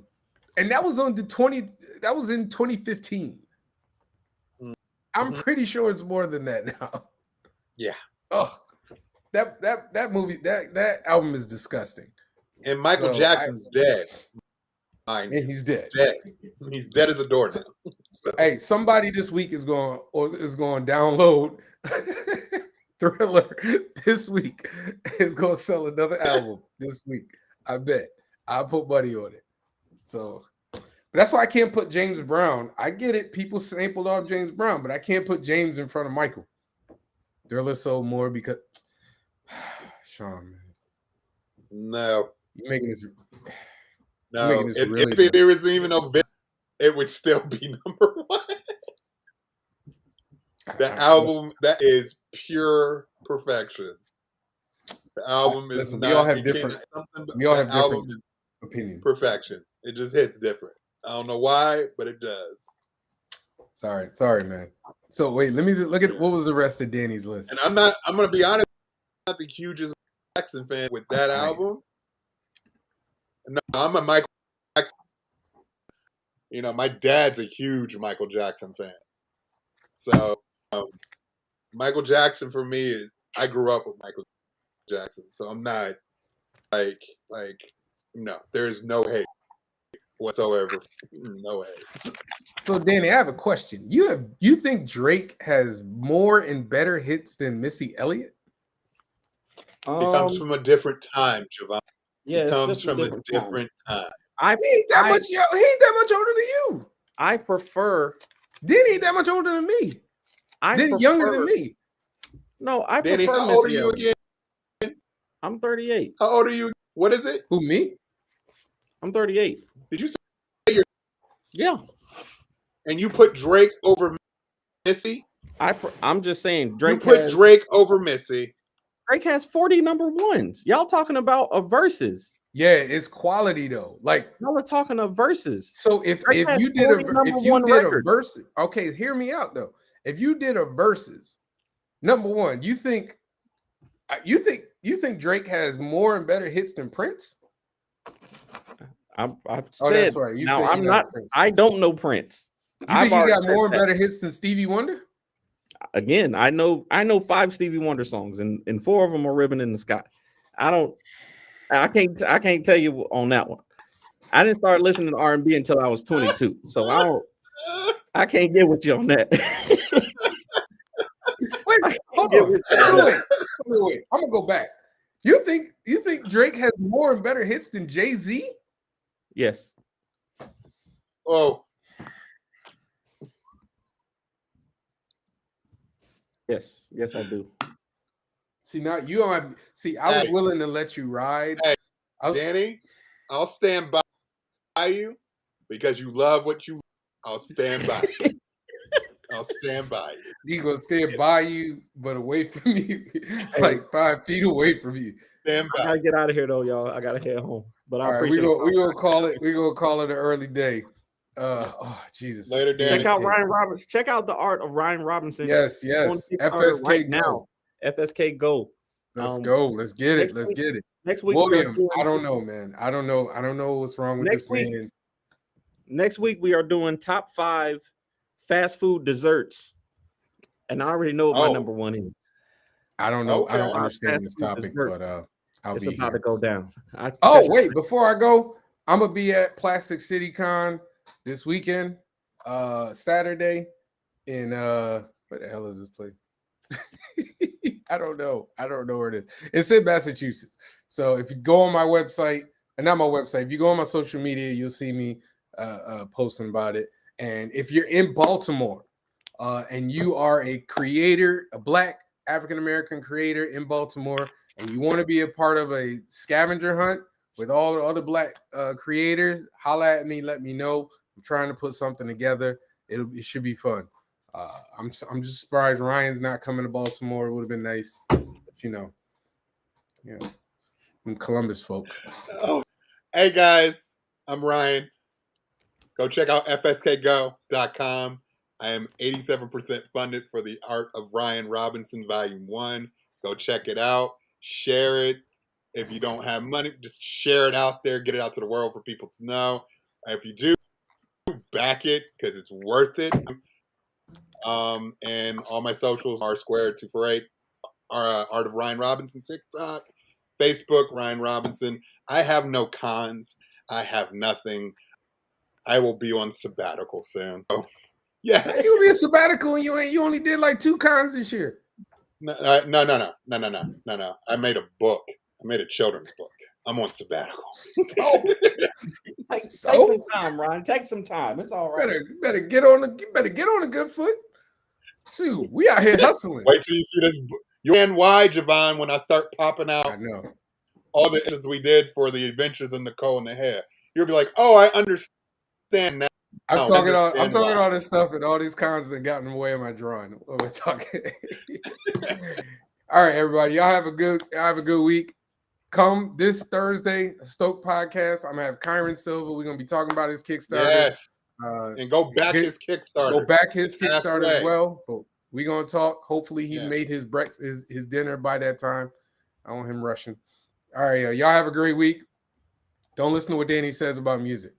[SPEAKER 1] And that was in 2015. I'm pretty sure it's more than that now.
[SPEAKER 3] yeah.
[SPEAKER 1] Oh, that movie, that album is disgusting.
[SPEAKER 3] And Michael Jackson's dead.
[SPEAKER 1] And he's dead.
[SPEAKER 3] He's dead as a doornail. So,
[SPEAKER 1] Hey, somebody this week is going download Thriller this week. Is going to sell another album this week. I bet. I'll put money on it. So that's why I can't put James Brown. I get it. People sampled off James Brown, but I can't put James in front of Michael. Thriller sold more because Sean, man.
[SPEAKER 3] no.
[SPEAKER 1] You're making this.
[SPEAKER 3] No. If there was even no bit, it would still be number one. The album, that is pure perfection. The album is
[SPEAKER 1] Listen,
[SPEAKER 3] not.
[SPEAKER 1] We all have different opinions.
[SPEAKER 3] Perfection. It just hits different. I don't know why, but it does.
[SPEAKER 1] Sorry, man. So wait, let me look at what was the rest of Danny's list.
[SPEAKER 3] And I'm gonna be honest, I'm not the hugest Jackson fan with that album. No, I'm a Michael Jackson. You know, my dad's a huge Michael Jackson fan. So Michael Jackson for me, I grew up with Michael Jackson. So I'm not like no, there's no hate whatsoever. No hate.
[SPEAKER 1] So Danny, I have a question. You think Drake has more and better hits than Missy Elliott?
[SPEAKER 3] It comes from a different time, Javon.
[SPEAKER 2] Yeah,
[SPEAKER 3] it comes from a different time.
[SPEAKER 1] He ain't that much older than you.
[SPEAKER 2] I prefer.
[SPEAKER 1] Danny ain't that much older than me. Danny younger than me.
[SPEAKER 2] No, I
[SPEAKER 3] Danny,
[SPEAKER 2] prefer.
[SPEAKER 3] how old are you again?
[SPEAKER 2] I'm 38.
[SPEAKER 3] How old are you? What is it?
[SPEAKER 1] Who, me?
[SPEAKER 2] I'm 38.
[SPEAKER 3] Did you say you're?
[SPEAKER 2] Yeah.
[SPEAKER 3] And you put Drake over Missy?
[SPEAKER 2] I'm just saying Drake.
[SPEAKER 3] You put Drake over Missy.
[SPEAKER 2] Drake has 40 number ones. Y'all talking about a verses?
[SPEAKER 1] Yeah, it's quality though. Like
[SPEAKER 2] y'all are talking of verses.
[SPEAKER 1] So if you did a verse, okay, hear me out though. If you did a verses, number one, you think Drake has more and better hits than Prince?
[SPEAKER 2] I've
[SPEAKER 1] said
[SPEAKER 2] that's right. Now I'm not. I don't know Prince.
[SPEAKER 1] You think he got more and better hits than Stevie Wonder?
[SPEAKER 2] Again, I know 5 Stevie Wonder songs, and 4 of them are "Ribbon in the Sky." I can't tell you on that one. I didn't start listening to R&B until I was 22, so I can't get with you on that.
[SPEAKER 1] Wait, hold on. Wait. I'm gonna go back. You think Drake has more and better hits than Jay-Z?
[SPEAKER 2] Yes.
[SPEAKER 3] Oh.
[SPEAKER 2] Yes, I do.
[SPEAKER 1] See, now you don't have. See, I was willing to let you ride.
[SPEAKER 3] Hey, Danny, I'll stand by you because you love what you. I'll stand by you. I'll stand by you.
[SPEAKER 1] He gonna stand by you, but away from you, like 5 feet away from you.
[SPEAKER 3] Stand by.
[SPEAKER 2] I gotta get out of here though, y'all. I gotta head home. But I appreciate
[SPEAKER 1] it. We gonna call it. We gonna call it an early day. Oh Jesus!
[SPEAKER 3] Later, Danny.
[SPEAKER 2] Check out Ryan Robinson. Check out the art of Ryan Robinson.
[SPEAKER 1] Yes. FSK
[SPEAKER 2] right now. FSK Go.
[SPEAKER 1] Let's go. Let's get it. Let's get it.
[SPEAKER 2] Next week,
[SPEAKER 1] William. I don't know, man. I don't know what's wrong with this man.
[SPEAKER 2] Next week we are doing top 5 fast food desserts, and I already know what my number 1 is.
[SPEAKER 1] I don't know.
[SPEAKER 3] Okay.
[SPEAKER 1] I don't understand this topic,
[SPEAKER 2] desserts.
[SPEAKER 1] but
[SPEAKER 2] it's about to go down.
[SPEAKER 1] Wait, before I go, I'm gonna be at Plastic City Con this weekend, Saturday in where the hell is this place? I don't know where it is. It's in Massachusetts. So if you go on my website, and not my website, if you go on my social media, you'll see me posting about it. And if you're in Baltimore and you are a creator, a Black African-American creator in Baltimore, and you want to be a part of a scavenger hunt with all the other Black creators, holla at me, let me know. I'm trying to put something together. It should be fun. I'm just surprised Ryan's not coming to Baltimore. It would have been nice, but I'm Columbus folks.
[SPEAKER 3] Oh, hey guys, I'm Ryan. Go check out fskgo.com. I am 87% funded for the Art of Ryan Robinson Volume 1. Go check it out. Share it. If you don't have money, just share it out there. Get it out to the world for people to know. If you do, back it because it's worth it. And all my socials are R248, Art of Ryan Robinson, TikTok, Facebook, Ryan Robinson. I have no cons. I have nothing. I will be on sabbatical soon. Oh, yes.
[SPEAKER 1] You'll be a sabbatical and you only did like 2 cons this year.
[SPEAKER 3] No. I made a book. I made a children's book. I'm on sabbatical.
[SPEAKER 2] Take some time, Ryan. Take some time. It's all right.
[SPEAKER 1] Better get on a good foot. Shoot, we out here hustling.
[SPEAKER 3] Wait till you see this. And why, Javon, when I start popping out
[SPEAKER 1] I know
[SPEAKER 3] all the edits we did for the Adventures of Nicole and the Hair, you'll be like, oh, I understand now.
[SPEAKER 1] I'm talking all this stuff and all these cons that got in the way of my drawing. What we're talking. All right, everybody. Y'all have a good week. Come this Thursday, Stoke Podcast. I'm gonna have Kyron Silva. We're gonna be talking about his Kickstarter.
[SPEAKER 3] Yes. And go back his Kickstarter.
[SPEAKER 1] Go back his Kickstarter as well. But we're gonna talk. Hopefully he made his breakfast, his dinner by that time. I want him rushing. All right, y'all have a great week. Don't listen to what Danny says about music.